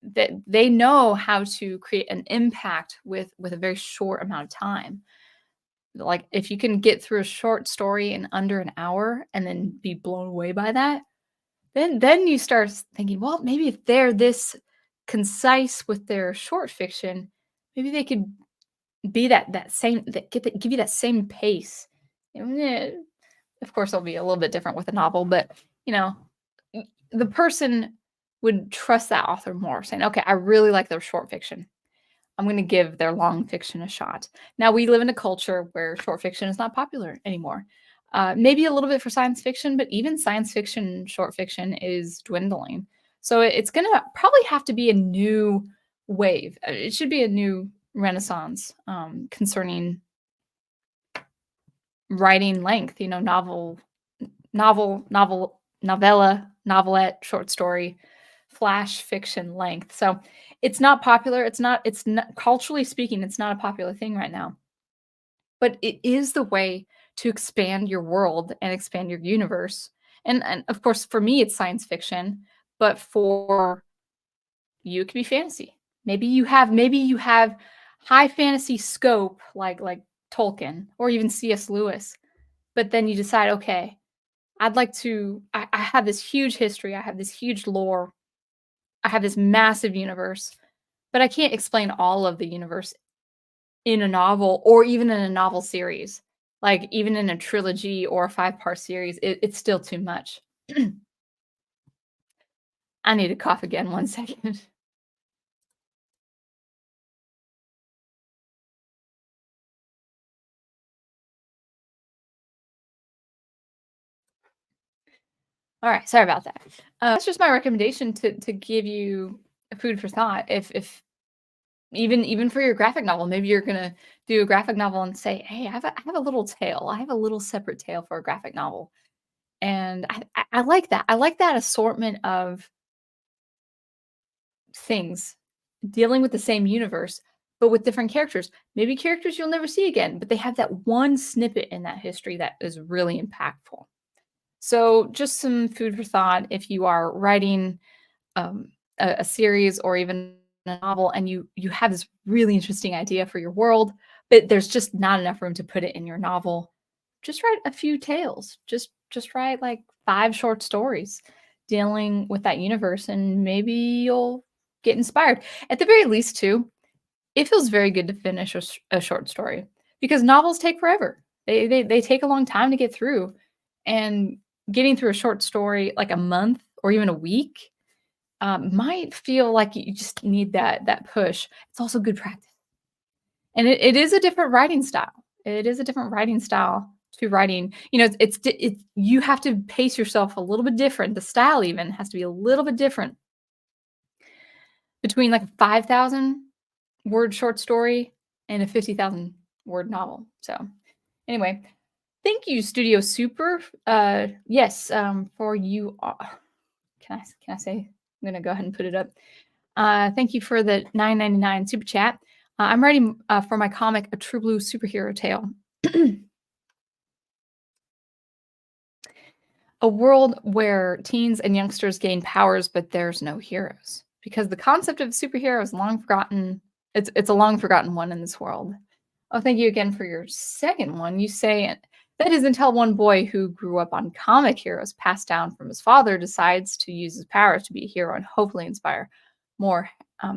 Speaker 1: that they know how to create an impact with a very short amount of time. Like if you can get through a short story in under an hour and then be blown away by that, then you start thinking, well, maybe if they're this concise with their short fiction, maybe they could be that same that give you that same pace. Of course, it'll be a little bit different with a novel, but you know, the person would trust that author more, saying, "Okay, I really like their short fiction. I'm going to give their long fiction a shot." Now, we live in a culture where short fiction is not popular anymore. Maybe a little bit for science fiction, but even science fiction, short fiction is dwindling. So it's going to probably have to be a new wave. It should be a new renaissance concerning writing length. Novella, novelette, short story, flash fiction length. So it's not popular. It's not culturally speaking, it's not a popular thing right now. But it is the way to expand your world and expand your universe. And of course, for me, it's science fiction, but for you, it could be fantasy. Maybe you have high fantasy scope like Tolkien or even C.S. Lewis, but then you decide, okay, I have this huge history, I have this huge lore, I have this massive universe. but I can't explain all of the universe in a novel or even in a novel series. Like, even in a trilogy or a 5-part series, it's still too much. I need to cough again, 1 second. Alright, sorry about that. That's just my recommendation to give you food for thought. If even for your graphic novel, maybe you're gonna do a graphic novel and say, "Hey, I have a little tale. I have a little separate tale for a graphic novel." And I like that. I like that assortment of things dealing with the same universe, but with different characters. Maybe characters you'll never see again, but they have that one snippet in that history that is really impactful. So, just some food for thought if you are writing a series or even a novel, and you have this really interesting idea for your world, but there's just not enough room to put it in your novel. Just write a few tales. Just write like 5 short stories dealing with that universe, and maybe you'll get inspired. At the very least, too, it feels very good to finish a short story because novels take forever. They take a long time to get through, and getting through a short story like a month or even a week might feel like you just need that push. It's also good practice, and it is a different writing style. It is a different writing style to writing. It's you have to pace yourself a little bit different. The style even has to be a little bit different between like a 5,000 word short story and a 50,000 word novel. So anyway, thank you, Studio Super. Yes, for you. Can I say? I'm gonna go ahead and put it up. Thank you for the 9.99 super chat. I'm writing for my comic A True Blue Superhero Tale. A world where teens and youngsters gain powers, but there's no heroes. Because the concept of a superhero is long forgotten. It's a long forgotten one in this world. Oh, thank you again for your second one. You say that is until one boy who grew up on comic heroes passed down from his father decides to use his powers to be a hero and hopefully inspire more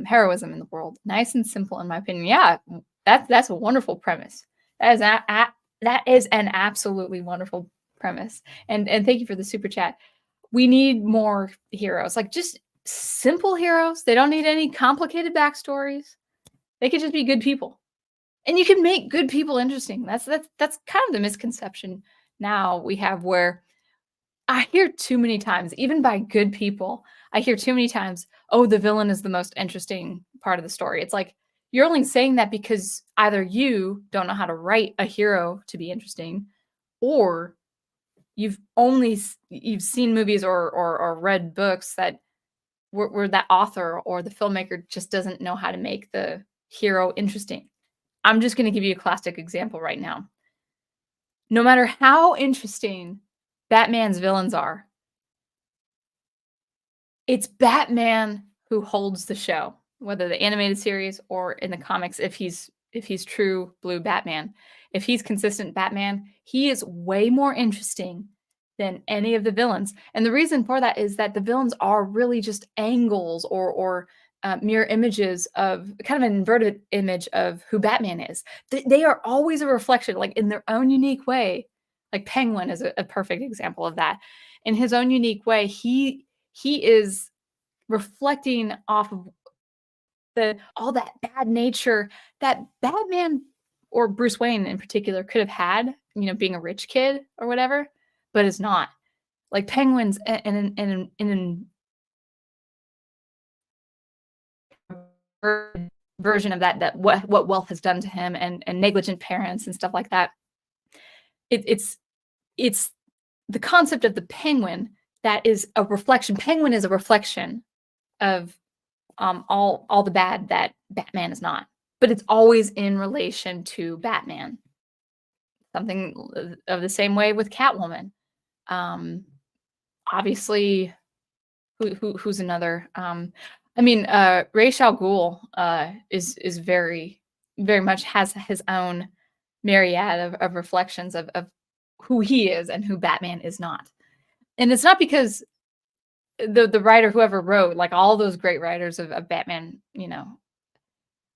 Speaker 1: heroism in the world. Nice and simple, in my opinion. Yeah, that's a wonderful premise. That is an absolutely wonderful premise. And thank you for the super chat. We need more heroes, like just simple heroes. They don't need any complicated backstories. They could just be good people. And you can make good people interesting. That's kind of the misconception now we have, where I hear too many times, even by good people, I hear too many times, "Oh, the villain is the most interesting part of the story." It's like, you're only saying that because either you don't know how to write a hero to be interesting, or you've seen movies or read books that where that author or the filmmaker just doesn't know how to make the hero interesting. I'm just gonna give you a classic example right now. No matter how interesting Batman's villains are, it's Batman who holds the show, whether the animated series or in the comics. If he's true blue Batman, if he's consistent Batman, he is way more interesting than any of the villains. And the reason for that is that the villains are really just angles or mirror images of kind of an inverted image of who Batman is. They are always a reflection, like in their own unique way. Like Penguin is a perfect example of that. In his own unique way, he is reflecting off of the all that bad nature that Batman or Bruce Wayne in particular could have had, being a rich kid or whatever, but is not. Like Penguin's in version of that what wealth has done to him, and negligent parents and stuff like that. It's the concept of the penguin that is a reflection. Penguin is a reflection of all the bad that Batman is not, but it's always in relation to Batman. Something of the same way with Catwoman. Um, Obviously, who's another? Ra's al Ghul is very much has his own myriad of reflections of who he is and who Batman is not. And it's not because the writer, whoever wrote, like all those great writers of Batman,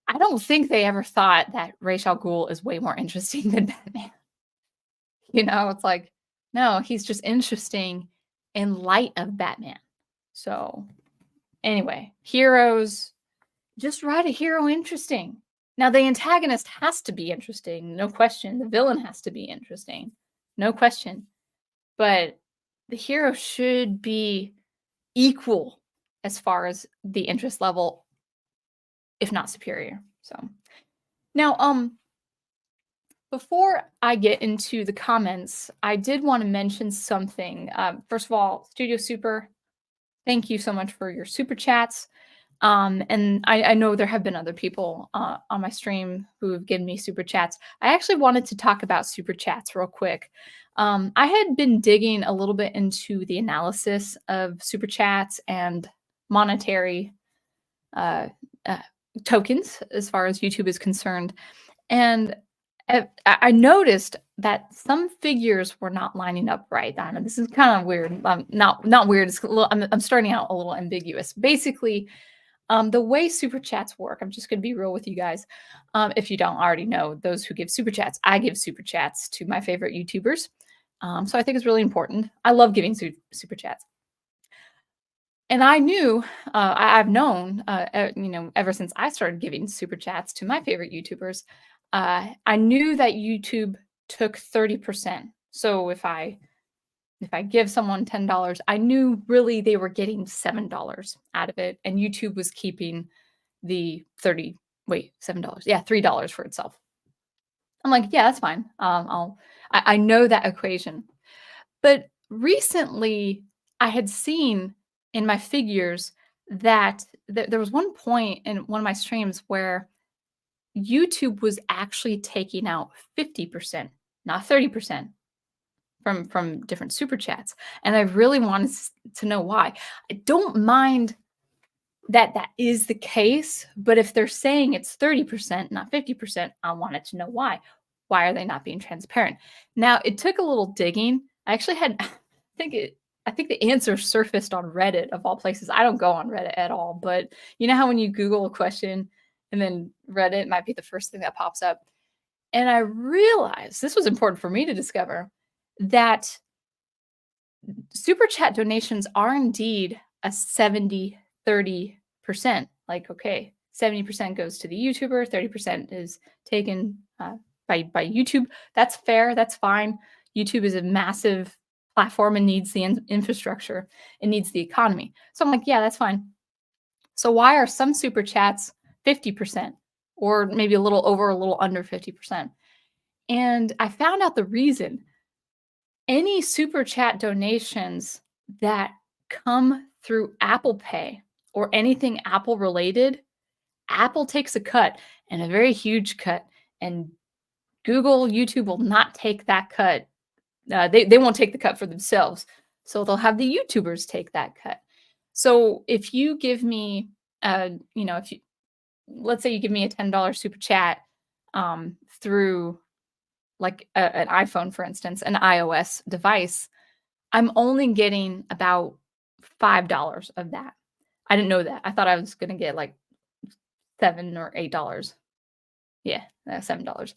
Speaker 1: I don't think they ever thought that Ra's al Ghul is way more interesting than Batman. It's like, no, he's just interesting in light of Batman. So, anyway, heroes, just write a hero interesting. Now, the antagonist has to be interesting, no question. The villain has to be interesting, no question. But the hero should be equal as far as the interest level, if not superior. So, now, before I get into the comments, I did want to mention something. First of all, Studio Super, thank you so much for your super chats. And I know there have been other people on my stream who have given me super chats. I actually wanted to talk about super chats real quick. I had been digging a little bit into the analysis of super chats and monetary uh, uh, tokens as far as YouTube is concerned. And I noticed that some figures were not lining up right. I know this is kind of weird. Not weird. It's a little, I'm starting out a little ambiguous. Basically, the way super chats work, I'm just going to be real with you guys. If you don't already know, those who give super chats, I give super chats to my favorite YouTubers. So I think it's really important. I love giving super chats. And I knew, I've known, ever since I started giving super chats to my favorite YouTubers, I knew that YouTube took 30%. So if I give someone $10, I knew really they were getting $7 out of it, and YouTube was keeping the $7. Yeah, $3 for itself. I'm like, yeah, that's fine. I know that equation. But recently, I had seen in my figures that there was one point in one of my streams where YouTube was actually taking out 50%, not 30%, from different super chats. And I really wanted to know why. I don't mind that that is the case, but if they're saying it's 30%, not 50%, I wanted to know why. Why are they not being transparent? Now, it took a little digging. I actually had I think the answer surfaced on Reddit of all places. I don't go on Reddit at all, but you know how when you Google a question and then Reddit might be the first thing that pops up. And I realized this was important for me to discover that super chat donations are indeed a 70-30%. Like, okay, 70% goes to the YouTuber, 30% is taken by YouTube. That's fair. That's fine. YouTube is a massive platform and needs the infrastructure. It needs the economy. So I'm like, yeah, that's fine. So why are some super chats 50% or maybe a little over, a little under 50%? And I found out the reason. Any super chat donations that come through Apple Pay or anything Apple related, Apple takes a cut, and a very huge cut. And Google, YouTube will not take that cut. They won't take the cut for themselves. So they'll have the YouTubers take that cut. So if you give me, if you, let's say you give me a $10 super chat through like an iPhone, for instance, an iOS device, I'm only getting about $5 of that. I didn't know that. I thought I was going to get like $7 or $8. Yeah, $7.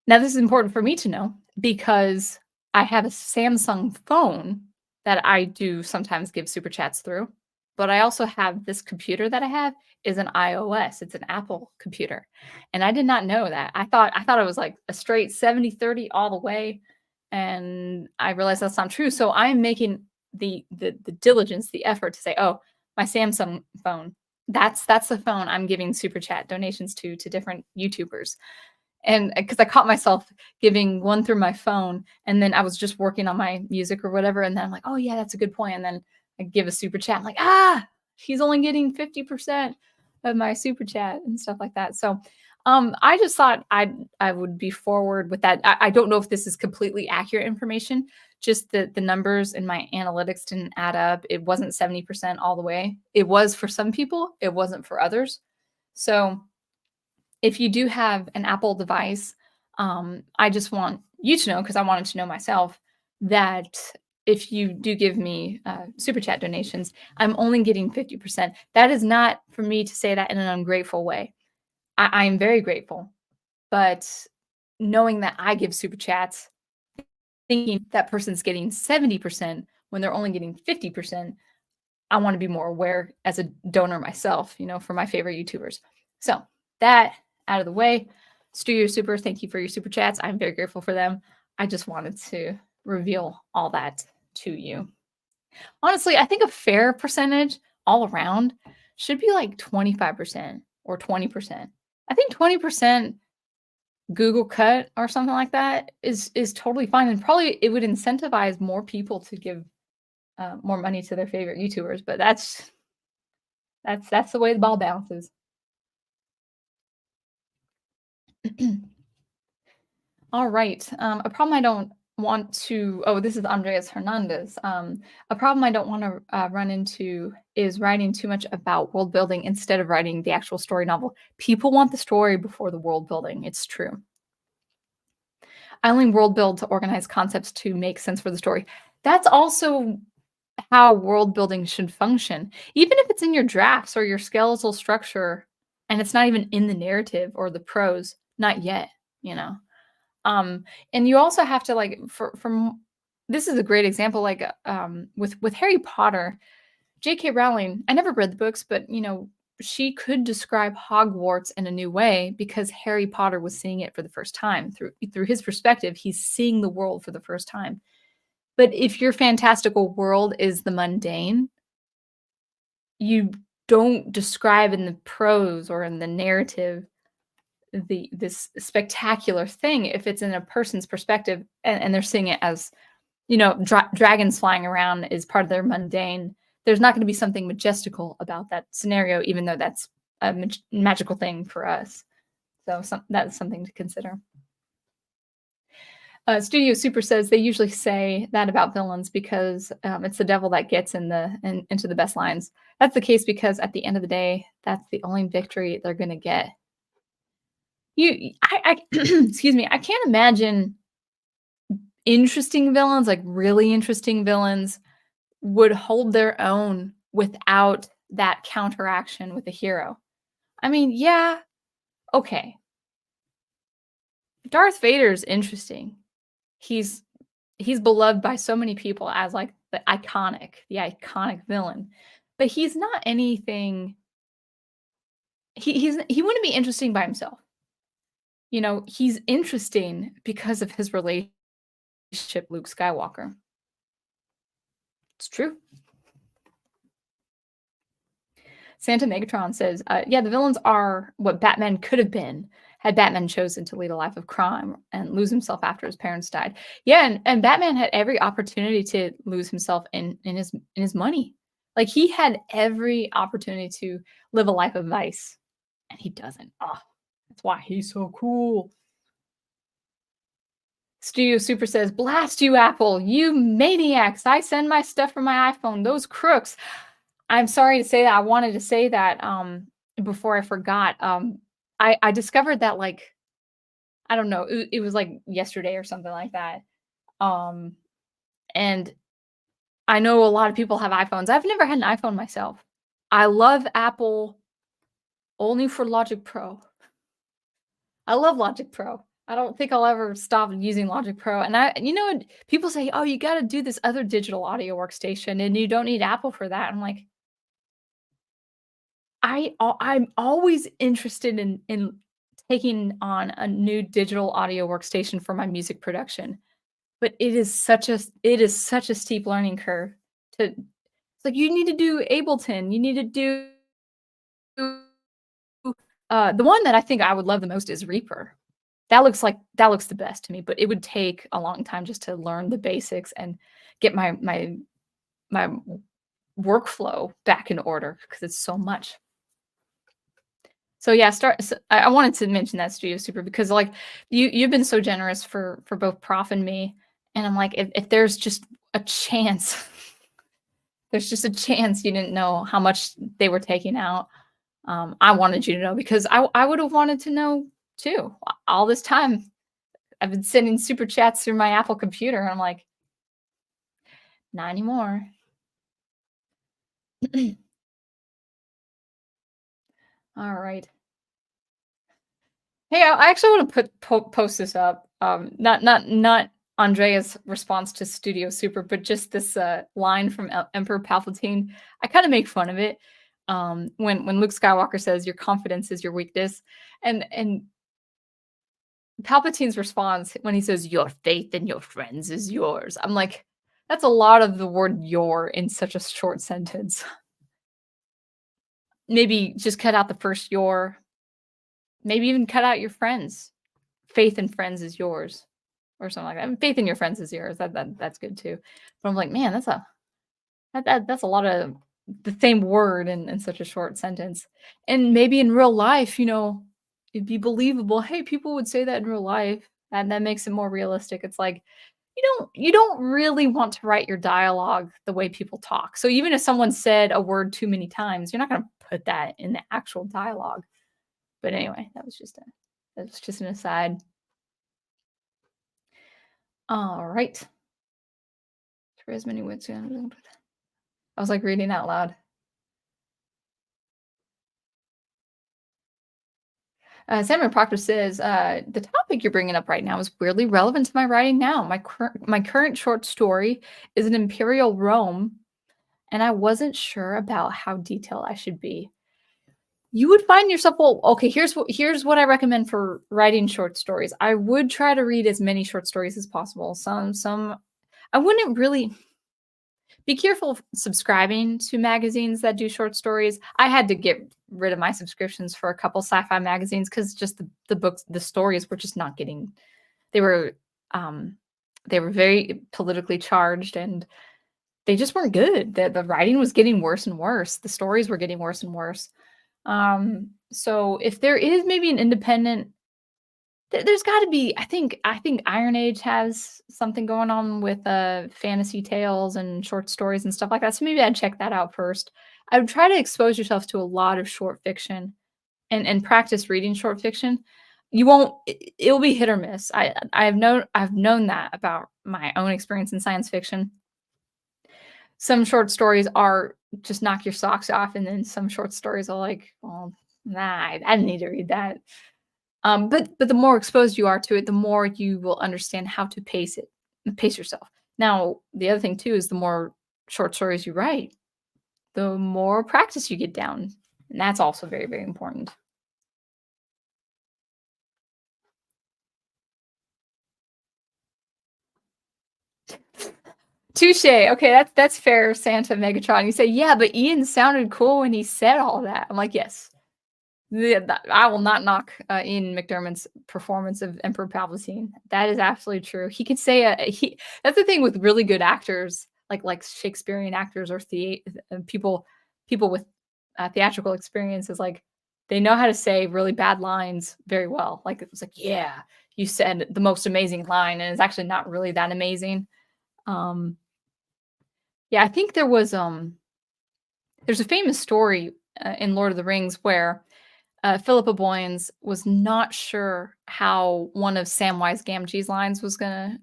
Speaker 1: Now, this is important for me to know because I have a Samsung phone that I do sometimes give super chats through, but I also have this computer that I have is an iOS. It's an Apple computer. And I did not know that. I thought it was like a straight 70-30 all the way, and I realized that's not true. So I'm making the diligence, the effort to say, "Oh, my Samsung phone. That's the phone I'm giving super chat donations to different YouTubers." And because I caught myself giving one through my phone, and then I was just working on my music or whatever, and then I'm like, "Oh yeah, that's a good point." And then I give a super chat. I'm like, he's only getting 50% of my super chat and stuff like that. So I just thought I would be forward with that. I don't know if this is completely accurate information. Just the numbers in my analytics didn't add up. It wasn't 70% all the way. It was for some people. It wasn't for others. So if you do have an Apple device, I just want you to know, because I wanted to know myself, that if you do give me super chat donations, I'm only getting 50%. That is not for me to say that in an ungrateful way. I am very grateful. But knowing that I give super chats, thinking that person's getting 70% when they're only getting 50%, I want to be more aware as a donor myself, for my favorite YouTubers. So that out of the way, Studio Super, thank you for your super chats. I'm very grateful for them. I just wanted to reveal all that to you. Honestly, I think a fair percentage all around should be like 25% or 20%. I think 20% Google Cut or something like that is totally fine, and probably it would incentivize more people to give more money to their favorite YouTubers. But that's the way the ball bounces. All right. A problem I don't want to. Oh, this is Andreas Hernandez. A problem I don't want to run into is writing too much about world building instead of writing the actual story novel. People want the story before the world building. It's true. I only world build to organize concepts to make sense for the story. That's also how world building should function. Even if it's in your drafts or your skeletal structure and it's not even in the narrative or the prose, not yet, you know. And you also have to like from this is a great example like with Harry Potter, J.K. Rowling, I never read the books, but she could describe Hogwarts in a new way because Harry Potter was seeing it for the first time through his perspective. He's seeing the world for the first time. But if your fantastical world is the mundane, you don't describe in the prose or in the narrative this spectacular thing if it's in a person's perspective and they're seeing it as dragons flying around is part of their mundane. There's not going to be something majestical about that scenario, even though that's a magical thing for us. So that's something to consider. Studio Super says they usually say that about villains because it's the devil that gets into the best lines. That's the case because at the end of the day, that's the only victory they're going to get. Excuse me, I can't imagine interesting villains, like really interesting villains, would hold their own without that counteraction with a hero. I mean, yeah, okay. Darth Vader's interesting. He's beloved by so many people as like the iconic villain. But he's not anything he wouldn't be interesting by himself. He's interesting because of his relationship Luke Skywalker. It's true. Santa Megatron says, yeah, the villains are what Batman could have been had Batman chosen to lead a life of crime and lose himself after his parents died. Yeah, and Batman had every opportunity to lose himself in his money. Like he had every opportunity to live a life of vice, and he doesn't. Oh, that's why he's so cool. Studio Super says, blast you, Apple, you maniacs. I send my stuff from my iPhone. Those crooks. I'm sorry to say that. I wanted to say that before I forgot. I discovered that like I don't know, it was like yesterday or something like that. Um, and I know a lot of people have iPhones. I've never had an iPhone myself. I love Apple only for Logic Pro. I love Logic Pro. I don't think I'll ever stop using Logic Pro. And people say, "Oh, you got to do this other digital audio workstation, and you don't need Apple for that." I'm like, I'm always interested in taking on a new digital audio workstation for my music production, but it is such a steep learning curve to it's like you need to do Ableton, you need to do the one that I think I would love the most is Reaper. That looks the best to me, but it would take a long time just to learn the basics and get my workflow back in order because it's so much. So yeah, I wanted to mention that Studio Super because like you've been so generous for both Prof and me, and I'm like if there's just a chance, there's just a chance you didn't know how much they were taking out. I wanted you to know because I would have wanted to know too. All this time, I've been sending super chats through my Apple computer, and I'm like, not anymore. All right. Hey, I actually want to post this up. Not Andrea's response to Studio Super, but just this line from Emperor Palpatine. I kind of make fun of it. When Luke Skywalker says your confidence is your weakness, and Palpatine's response when he says your faith in your friends is yours. I'm like, that's a lot of the word "your" in such a short sentence. Maybe just cut out the first "your." Maybe even cut out your friends. Faith in friends is yours, or something like that. I mean, faith in your friends is yours. That's good too. But I'm like, man, that's a lot of the same word in such a short sentence. And maybe in real life, it'd be believable. Hey, people would say that in real life, and that makes it more realistic. It's like you don't really want to write your dialogue the way people talk. So even if someone said a word too many times, you're not going to put that in the actual dialogue. But anyway, that was just an aside. All right. Try as many wits. I was like reading out loud. Samuel Proctor says, the topic you're bringing up right now is weirdly relevant to my writing now. My current short story is an Imperial Rome, and I wasn't sure about how detailed I should be. You would find yourself, well, okay, here's what I recommend for writing short stories. I would try to read as many short stories as possible. Some I wouldn't really be careful of subscribing to magazines that do short stories. I had to get rid of my subscriptions for a couple sci-fi magazines because just the books, the stories were just not getting. They were um, they were very politically charged and they just weren't good. The writing was getting worse and worse. The stories were getting worse and worse. So if there is maybe an independent there's gotta be I think Iron Age has something going on with, fantasy tales and short stories and stuff like that, so maybe I'd check that out first. I would try to expose yourself to a lot of short fiction and practice reading short fiction. You won't it'll be hit or miss. I've known that about my own experience in science fiction. Some short stories are just knock your socks off, and then some short stories are like, "Well, nah, I didn't need to read that." But the more exposed you are to it, the more you will understand how to pace yourself. Now, the other thing too is the more short stories you write, the more practice you get down, and that's also very, very important. Touche. Okay, that's fair, Santa Megatron. You say, yeah, but Ian sounded cool when he said all that. I'm like, yes. I will not knock Ian McDermott's performance of Emperor Palpatine. That is absolutely true. He could say he. That's the thing with really good actors, like Shakespearean actors or people with theatrical experience is like they know how to say really bad lines very well. Like it was like, yeah, you said the most amazing line, and it's actually not really that amazing. Um, yeah, I think there's a famous story in Lord of the Rings where Philippa Boyens was not sure how one of Samwise Gamgee's lines was gonna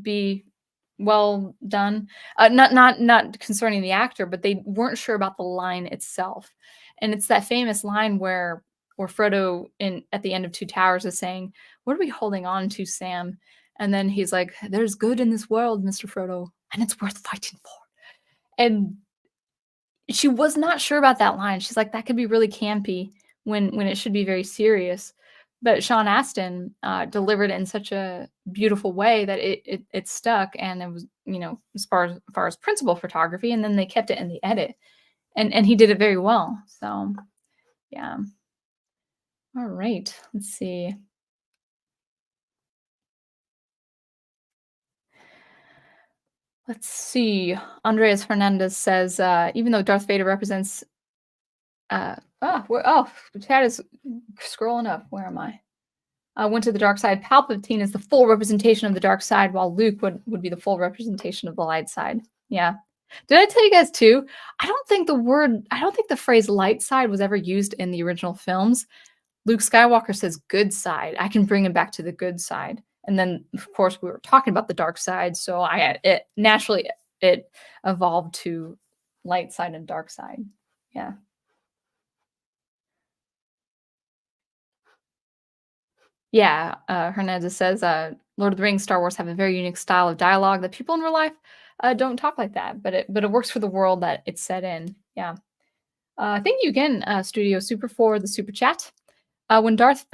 Speaker 1: be well done. Not concerning the actor, but they weren't sure about the line itself. And it's that famous line where Frodo in at the end of Two Towers is saying, "What are we holding on to, Sam?" And then he's like, "There's good in this world, Mr. Frodo, and it's worth fighting for." And she was not sure about that line. She's like, "That could be really campy when it should be very serious." But Sean Astin, delivered it in such a beautiful way that it stuck, and it was, as far as principal photography, and then they kept it in the edit, and he did it very well. So, yeah. Alright, let's see. Let's see. Andreas Hernandez says, "Even though Darth Vader represents" the chat is scrolling up. Where am I? Went to the dark side. Palpatine is the full representation of the dark side, while Luke would be the full representation of the light side. Yeah. Did I tell you guys too? I don't think the phrase light side was ever used in the original films. Luke Skywalker says good side. I can bring him back to the good side. And then, of course, we were talking about the dark side, so it evolved to light side and dark side. Yeah. Yeah, Hernandez says, Lord of the Rings, Star Wars have a very unique style of dialogue that people in real life don't talk like that, but it works for the world that it's set in. Yeah. Thank you again, Studio Super for the super chat. When Darth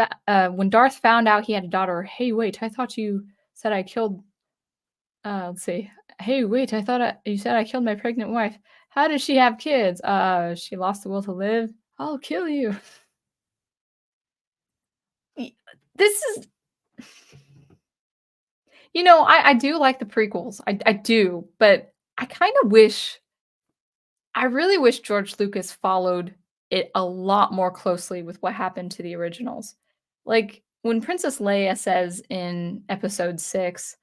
Speaker 1: found out he had a daughter, hey wait, I thought you said I killed. Let's see. Hey wait, I thought you said I killed my pregnant wife. How did she have kids? She lost the will to live. I'll kill you. Y- This is I do like the prequels. I do, but I kind of wish I really wish George Lucas followed it a lot more closely with what happened to the originals. Like when Princess Leia says in episode 6,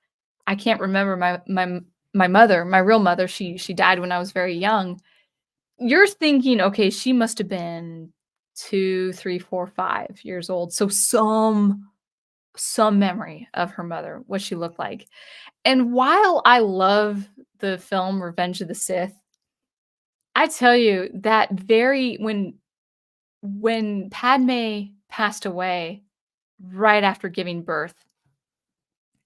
Speaker 1: I can't remember my mother, my real mother, she died when I was very young. You're thinking, okay, she must have been 2, 3, 4, 5 years old. So some memory of her mother, what she looked like. And while I love the film Revenge of the Sith, I tell you that very when Padme passed away right after giving birth,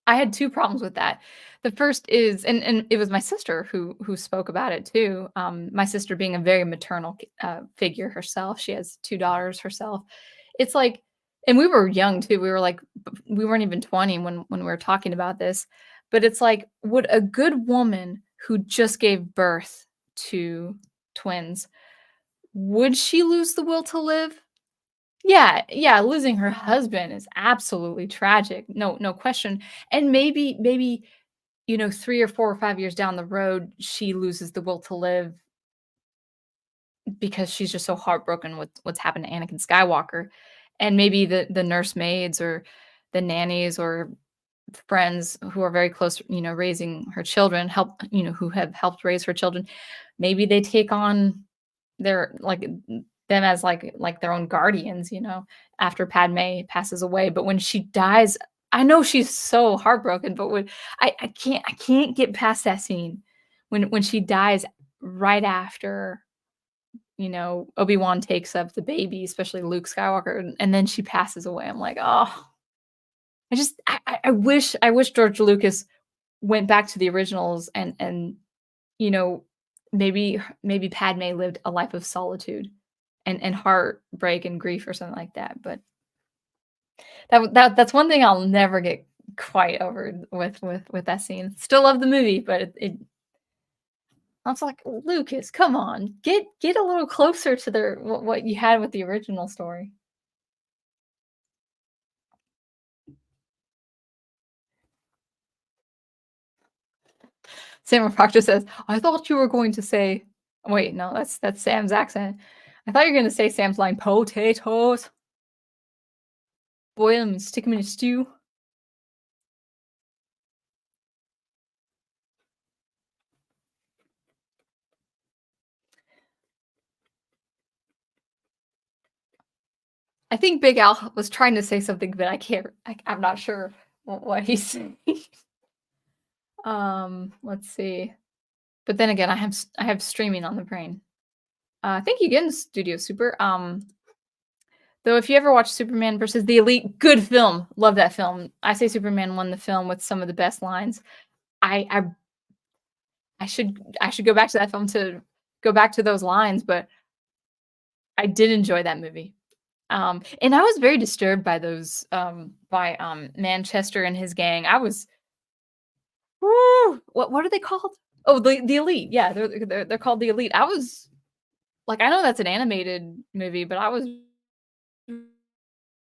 Speaker 1: I had 2 problems with that. The first is and it was my sister who spoke about it too, my sister being a very maternal figure herself, she has 2 daughters herself. It's like and we were young too, we were like we weren't even 20 when we were talking about this, but it's like, would a good woman who just gave birth to twins, would she lose the will to live? Yeah, yeah, losing her husband is absolutely tragic, no question, and maybe 3 or 4 or 5 years down the road, she loses the will to live because she's just so heartbroken with what's happened to Anakin Skywalker, and maybe the nursemaids or the nannies or friends who are very close, raising her children, who have helped raise her children, maybe they take on their them as their own guardians, after Padme passes away. But when she dies, I know she's so heartbroken, but when I can't get past that scene when she dies right after, Obi-Wan takes up the baby, especially Luke Skywalker, and then she passes away. I'm like, oh, I wish George Lucas went back to the originals and you know, maybe Padme lived a life of solitude and heartbreak and grief or something like that, but that's one thing I'll never get quite over with that scene. Still love the movie, but I was like, "Lucas, come on, get a little closer to what you had with the original story." Samuel Proctor says, "I thought you were going to say." Wait, no, that's Sam's accent. I thought you were gonna say Sam's line, "Potatoes, boil them and stick them in a stew." I think Big Al was trying to say something, but I'm not sure what he's saying. Let's see. But then again, I have streaming on the brain. Thank you again, Studio Super. Though if you ever watch Superman versus the Elite, good film. Love that film. I say Superman won the film with some of the best lines. I I I should go back to that film to go back to those lines, but I did enjoy that movie. And I was very disturbed by those by Manchester and his gang. I was woo, what are they called? Oh, the Elite. Yeah, they're called the Elite. I was like, I know that's an animated movie, but I was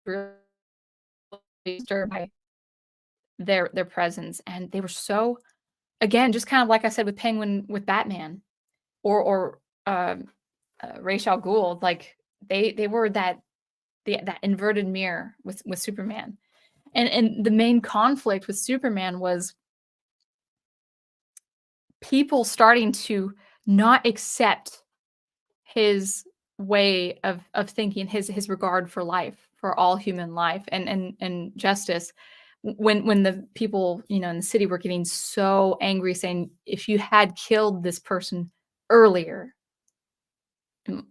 Speaker 1: really disturbed by their presence, and they were so again, just kind of like I said with Penguin with Batman or Ra's al Ghul, like they were that inverted mirror with Superman. And the main conflict with Superman was people starting to not accept his way of thinking, his regard for life, for all human life and justice. When the people, in the city were getting so angry saying, if you had killed this person earlier,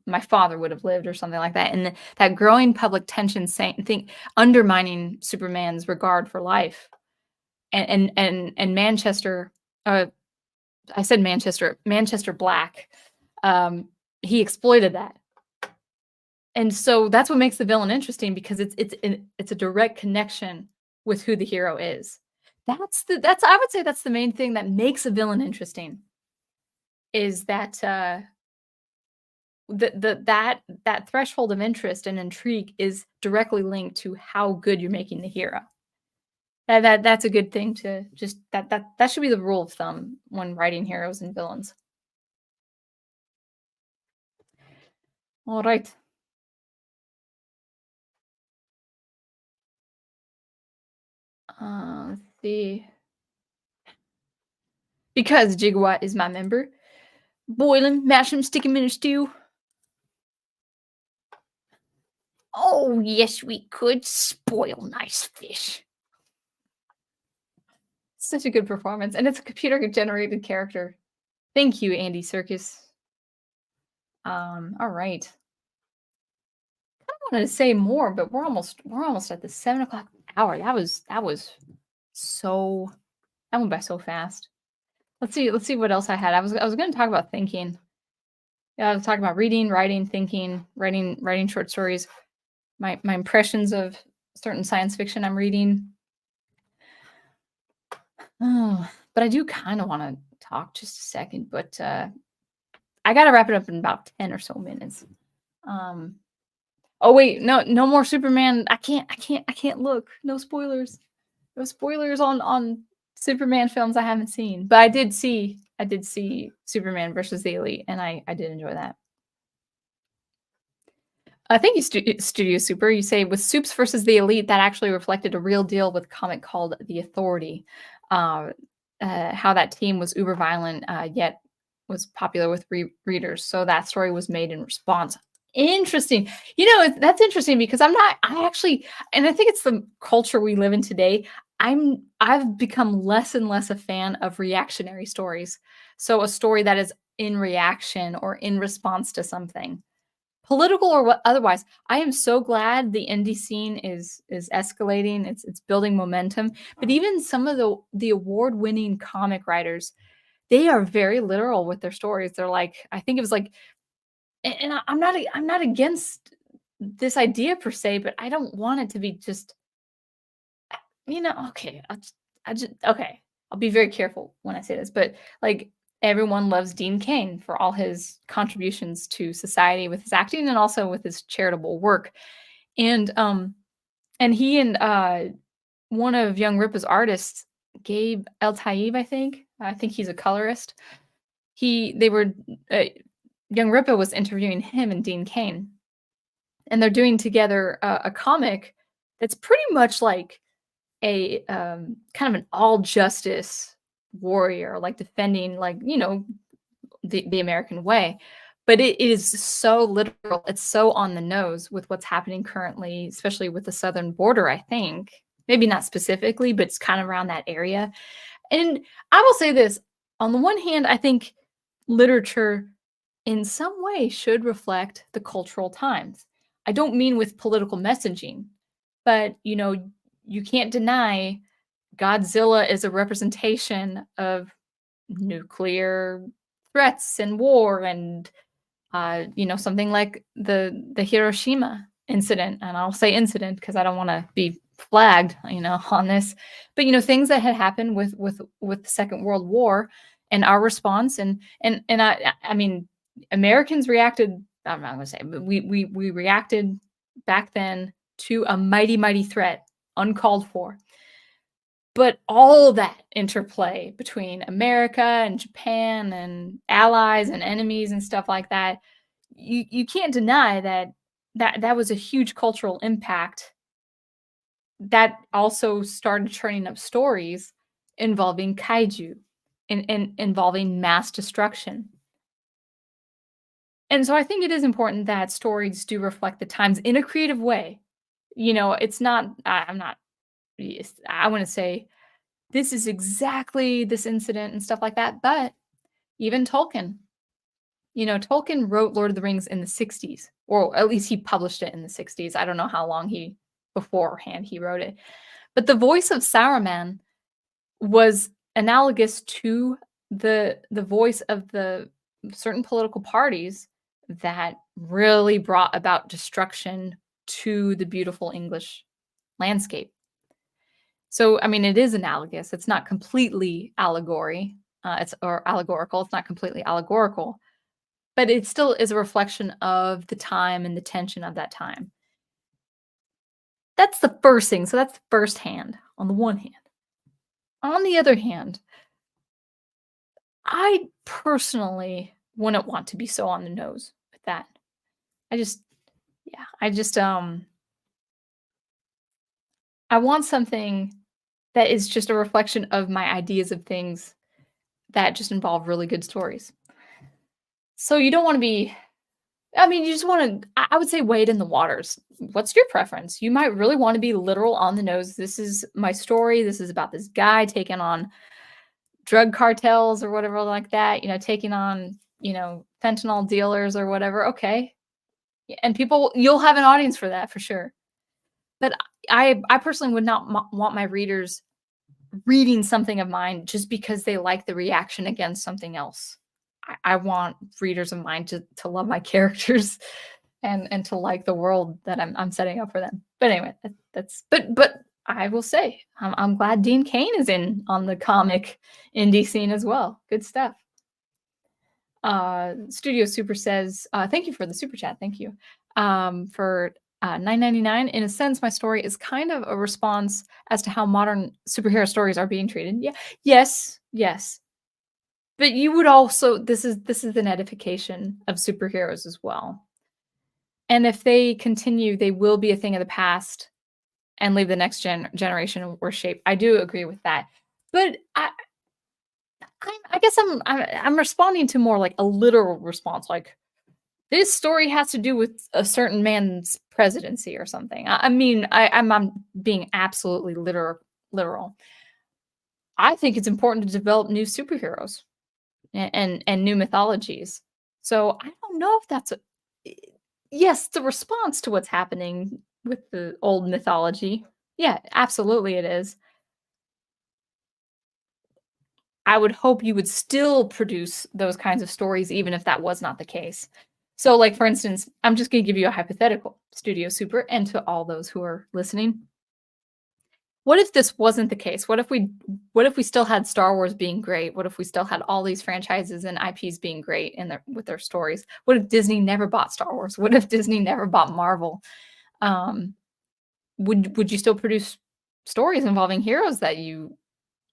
Speaker 1: my father would have lived or something like that. And that growing public tension saying think undermining Superman's regard for life. And Manchester, uh, I said Manchester Black, um, he exploited that. And so that's what makes the villain interesting because it's a direct connection with who the hero is. That's I would say that's the main thing that makes a villain interesting is that that threshold of interest and intrigue is directly linked to how good you're making the hero. That's a good thing to just that should be the rule of thumb when writing heroes and villains. All right. Let's see. Because Gigawatt is my member. Boil him, mash him, stick him in a stew. Oh, yes, we could spoil nice fish. Such a good performance, and it's a computer-generated character. Thank you, Andy Serkis. All right. I wanted to say more, but we're almost at the 7 o'clock hour. That was so that went by so fast. Let's see what else I had. I was going to talk about thinking. Yeah, I was talking about reading, writing, thinking, writing short stories. My impressions of certain science fiction I'm reading. Oh, but I do kind of want to talk just a second, but I got to wrap it up in about 10 or so minutes. Oh wait, no more Superman. I can't look. No spoilers. No spoilers on Superman films I haven't seen. But I did see Superman versus the Elite and I did enjoy that. Thank you, Studio Super. You say with Supes versus the Elite, that actually reflected a real deal with a comic called The Authority. Uh, how that team was uber violent, yet was popular with readers. So that story was made in response. Interesting. That's interesting because I actually, and I think it's the culture we live in today. I've become less and less a fan of reactionary stories. So a story that is in reaction or in response to something political or what otherwise. I am so glad the indie scene is escalating. It's building momentum. But even some of the award-winning comic writers, they are very literal with their stories. They're like, I think it was like, and I'm not against this idea per se, but I don't want it to be just, okay. Okay. I'll be very careful when I say this, but like everyone loves Dean Cain for all his contributions to society with his acting and also with his charitable work. And he and one of Young Ripa's artists, Gabe El Taib, I think he's a colorist. They were uh, Young Ripa was interviewing him and Dean Cain, and they're doing together a comic that's pretty much like a kind of an all justice warrior, like defending like the American way. But it is so literal. It's so on the nose with what's happening currently, especially with the southern border. I think maybe not specifically, but it's kind of around that area. And I will say this: on the one hand, I think literature in some way should reflect the cultural times. I don't mean with political messaging, but you can't deny Godzilla is a representation of nuclear threats and war and something like the Hiroshima incident. And I'll say incident because I don't want to be flagged on this, but things that had happened with the Second World War and our response and I mean Americans reacted. I'm not going to say, but we reacted back then to a mighty threat, uncalled for. But all that interplay between America and Japan and allies and enemies and stuff like that, you can't deny that was a huge cultural impact that also started churning up stories involving kaiju and involving mass destruction. And so I think it is important that stories do reflect the times in a creative way. It's not, I'm not, yes, I want to say this is exactly this incident and stuff like that. But even Tolkien, Tolkien wrote Lord of the Rings in the 60s, or at least he published it in the 60s. I don't know how long beforehand he wrote it. But the voice of Saruman was analogous to the voice of the certain political parties that really brought about destruction to the beautiful English landscape. So, I mean, it is analogous. It's not completely allegory. Or allegorical. It's not completely allegorical, but it still is a reflection of the time and the tension of that time. That's the first thing. So that's firsthand on the one hand. On the other hand, I personally wouldn't want to be so on the nose with that. I just, yeah, I want something that is just a reflection of my ideas of things that just involve really good stories. So you don't want to be, I mean, you just want to, I would say wade in the waters. What's your preference? You might really want to be literal on the nose. This is my story. This is about this guy taking on drug cartels or whatever like that, taking on, fentanyl dealers or whatever. Okay. And you'll have an audience for that for sure. But I personally would not want my readers reading something of mine just because they like the reaction against something else. I want readers of mine to love my characters and to like the world that I'm setting up for them. But anyway, but I will say I'm glad Dean Cain is in on the comic indie scene as well. Good stuff. Studio Super says, thank you for the super chat. Thank you. For $9.99. In a sense, my story is kind of a response as to how modern superhero stories are being treated. Yeah. Yes. But you would also, this is an edification of superheroes as well. And if they continue, they will be a thing of the past and leave the next generation in worse shape. I do agree with that. But I guess I'm responding to more like a literal response, like this story has to do with a certain man's presidency or something. I mean, I'm being absolutely literal. I think it's important to develop new superheroes and new mythologies. So I don't know if that's yes, the response to what's happening with the old mythology. Yeah, absolutely it is. I would hope you would still produce those kinds of stories even if that was not the case. So, like, for instance, I'm just going to give you a hypothetical, Studio Super, and to all those who are listening. What if this wasn't the case? What if we still had Star Wars being great? What if we still had all these franchises and IPs being great with their stories? What if Disney never bought Star Wars? What if Disney never bought Marvel? Would you still produce stories involving heroes that you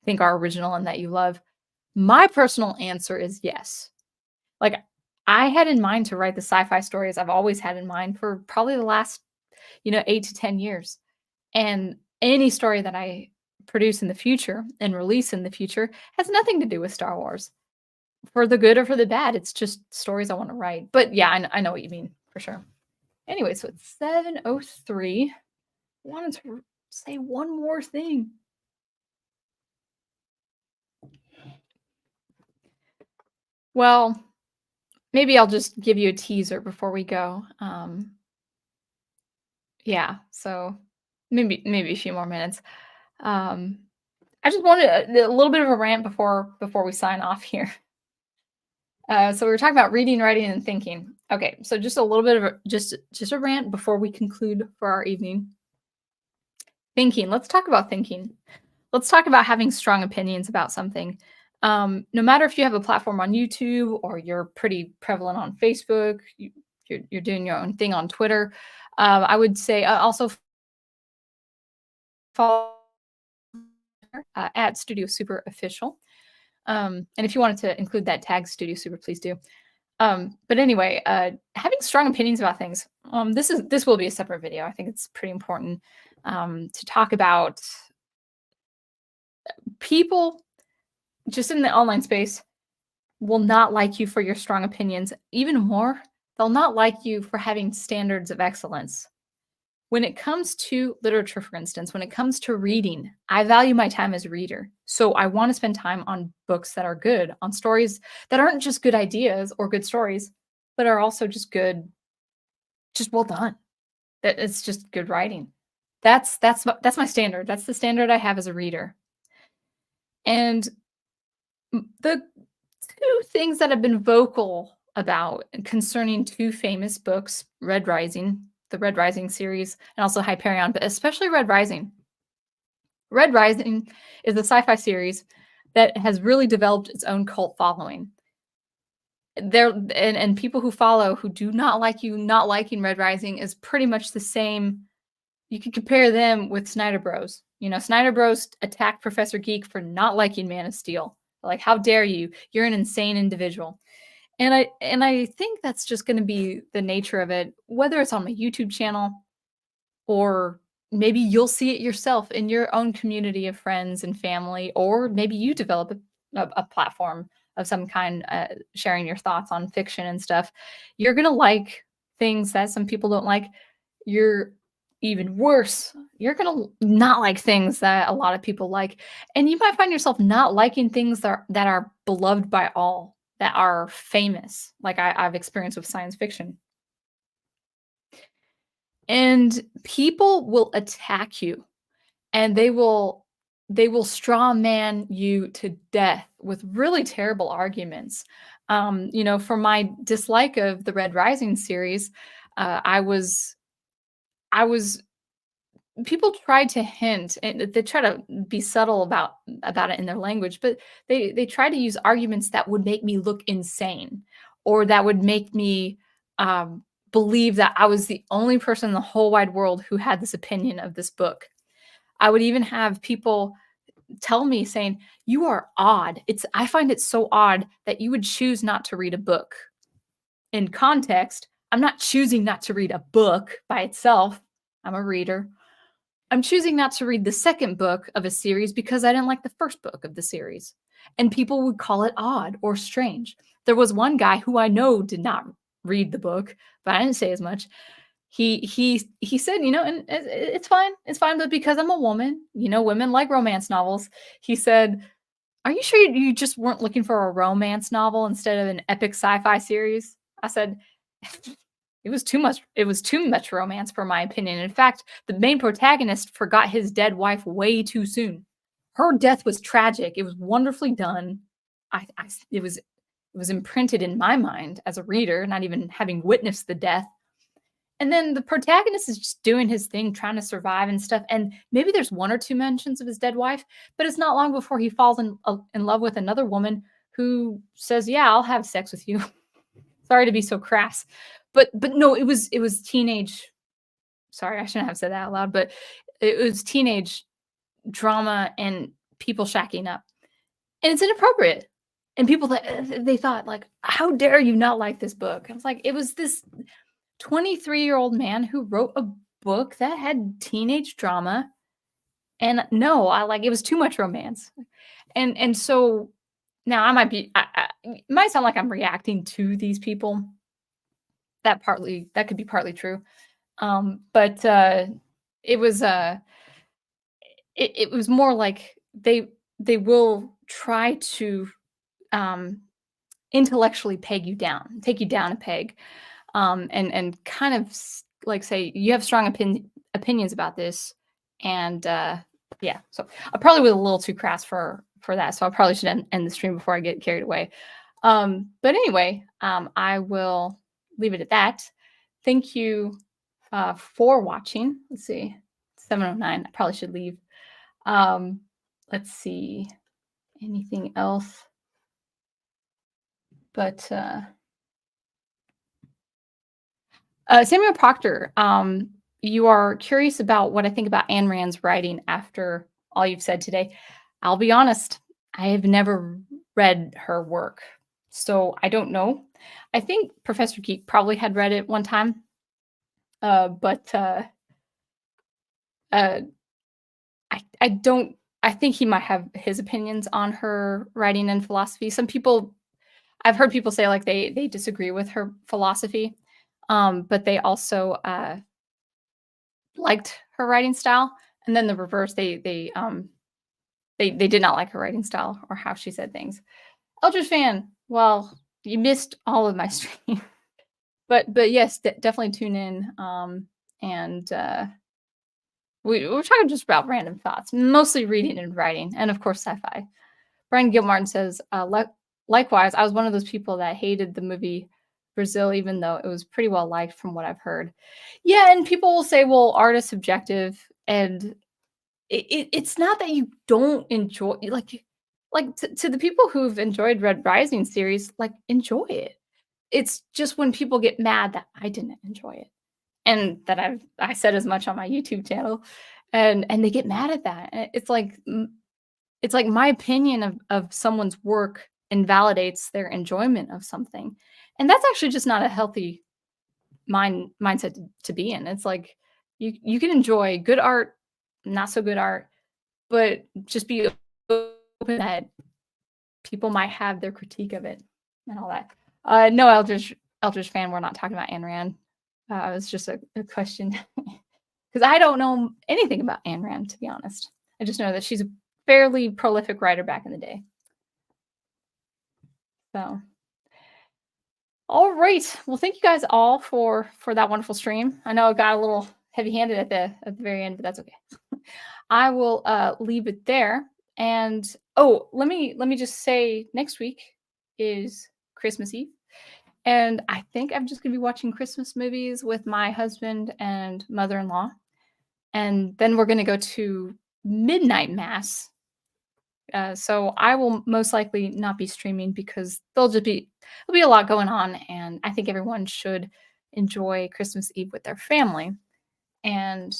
Speaker 1: think are original and that you love? My personal answer is yes. Like, I had in mind to write the sci-fi stories I've always had in mind for probably the last, 8 to 10 years. And any story that I produce in the future and release in the future has nothing to do with Star Wars. For the good or for the bad, it's just stories I want to write. But yeah, I know what you mean, for sure. Anyway, so it's 7:03. I wanted to say one more thing. Well, maybe I'll just give you a teaser before we go. Yeah, so maybe a few more minutes. I just wanted a little bit of a rant before we sign off here. So we were talking about reading, writing, and thinking. Okay, so just a little bit of just a rant before we conclude for our evening. Thinking. Let's talk about thinking. Let's talk about having strong opinions about something. No matter if you have a platform on YouTube or you're pretty prevalent on Facebook, you're doing your own thing on Twitter. I would say also follow at Studio Super Official. And if you wanted to include that tag Studio Super, please do. But anyway, having strong opinions about things. This will be a separate video. I think it's pretty important to talk about. People just in the online space will not like you for your strong opinions. Even more, they'll not like you for having standards of excellence. When it comes to literature, for instance, when it comes to reading, I value my time as a reader. So I want to spend time on books that are good, on stories that aren't just good ideas or good stories, but are also just good, just well done. That it's just good writing. That's my standard. That's the standard I have as a reader. And the two things that I've been vocal about concerning two famous books, Red Rising, the Red Rising series, and also Hyperion, but especially Red Rising. Red Rising is a sci-fi series that has really developed its own cult following. There and people who follow who do not like you not liking Red Rising is pretty much the same. You could compare them with Snyder Bros. You know, Snyder Bros attacked Professor Geek for not liking Man of Steel. Like, how dare you? You're an insane individual. And I think that's just going to be the nature of it, whether it's on my YouTube channel or maybe you'll see it yourself in your own community of friends and family, or maybe you develop a platform of some kind, sharing your thoughts on fiction and stuff. You're going to like things that some people don't like. You're even worse. You're going to not like things that a lot of people like. And you might find yourself not liking things that are beloved by all, that are famous, like I've experienced with science fiction. And people will attack you and they will straw man you to death with really terrible arguments. For my dislike of the Red Rising series, I was people tried to hint and they try to be subtle about it in their language, but they try to use arguments that would make me look insane or that would make me believe that I was the only person in the whole wide world who had this opinion of this book. I would even have people tell me saying, "You are odd. I find it so odd that you would choose not to read a book." In context, I'm not choosing not to read a book by itself. I'm a reader. I'm choosing not to read the second book of a series because I didn't like the first book of the series. And people would call it odd or strange. There was one guy who I know did not read the book, but I didn't say as much. He said, and it's fine. It's fine, but because I'm a woman, women like romance novels. He said, "Are you sure you just weren't looking for a romance novel instead of an epic sci-fi series?" I said, it was too much. It was too much romance for my opinion. In fact, the main protagonist forgot his dead wife way too soon. Her death was tragic. It was wonderfully done. It was imprinted in my mind as a reader, not even having witnessed the death. And then the protagonist is just doing his thing, trying to survive and stuff. And maybe there's one or two mentions of his dead wife, but it's not long before he falls in love with another woman who says, "Yeah, I'll have sex with you." Sorry to be so crass, but no, it was teenage. Sorry, I shouldn't have said that out loud, but it was teenage drama and people shacking up, and it's inappropriate. And people that they thought like, "How dare you not like this book?" I was like, it was this 23-year-old man who wrote a book that had teenage drama, and no, it was too much romance. And so now it might sound like I'm reacting to these people. That could be partly true. But it was it was more like they will try to um intellectually peg you down, take you down a peg, and kind of like say you have strong opinions about this, and yeah. So I probably was a little too crass for that, so I probably should end the stream before I get carried away. But anyway, I will leave it at that. Thank you for watching. Let's see, 7:09. I probably should leave. Let's see, anything else? But Samuel Proctor, you are curious about what I think about Ayn Rand's writing after all you've said today. I'll be honest, I have never read her work, so I don't know. I think Professor Geek probably had read it one time, but uh, I don't. I think he might have his opinions on her writing and philosophy. Some people, I've heard people say like they disagree with her philosophy, but they also liked her writing style, and then the reverse, they did not like her writing style or how she said things. Eldritch fan, well, you missed all of my stream. But yes, definitely tune in, and, we're talking just about random thoughts, mostly reading and writing, and of course, sci-fi. Brian Gilmartin says, likewise, I was one of those people that hated the movie Brazil, even though it was pretty well liked from what I've heard. Yeah, and people will say, well, art is subjective, and it's not that you don't enjoy, like to the people who've enjoyed Red Rising series, like, enjoy it. It's just when people get mad that I didn't enjoy it, and that I said as much on my YouTube channel, and they get mad at that. And it's like my opinion of someone's work invalidates their enjoyment of something, and that's actually just not a healthy mindset to be in. It's like you can enjoy good art, not so good art, but just be open that people might have their critique of it and all that. No, Eldridge fan, we're not talking about Ayn Rand. It was just a question because I don't know anything about Ayn Rand, to be honest. I just know that she's a fairly prolific writer back in the day. So, all right. Well, thank you guys all for that wonderful stream. I know it got a little heavy-handed at the very end, but that's okay. I will leave it there. And oh, let me just say, next week is Christmas Eve, and I think I'm just gonna be watching Christmas movies with my husband and mother-in-law, and then we're gonna go to midnight mass. So I will most likely not be streaming because there'll be a lot going on, and I think everyone should enjoy Christmas Eve with their family. And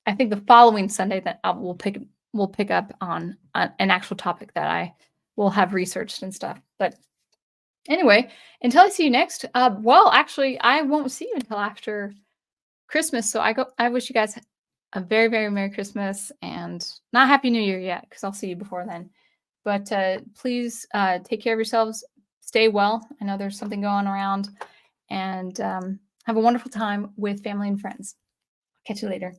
Speaker 1: I think the following Sunday that we'll pick up on an actual topic that I will have researched and stuff. But anyway, until I see you next, well, actually, I won't see you until after Christmas. So I wish you guys a very, very Merry Christmas and not Happy New Year yet, because I'll see you before then. But please take care of yourselves. Stay well. I know there's something going around. And have a wonderful time with family and friends. Catch you later.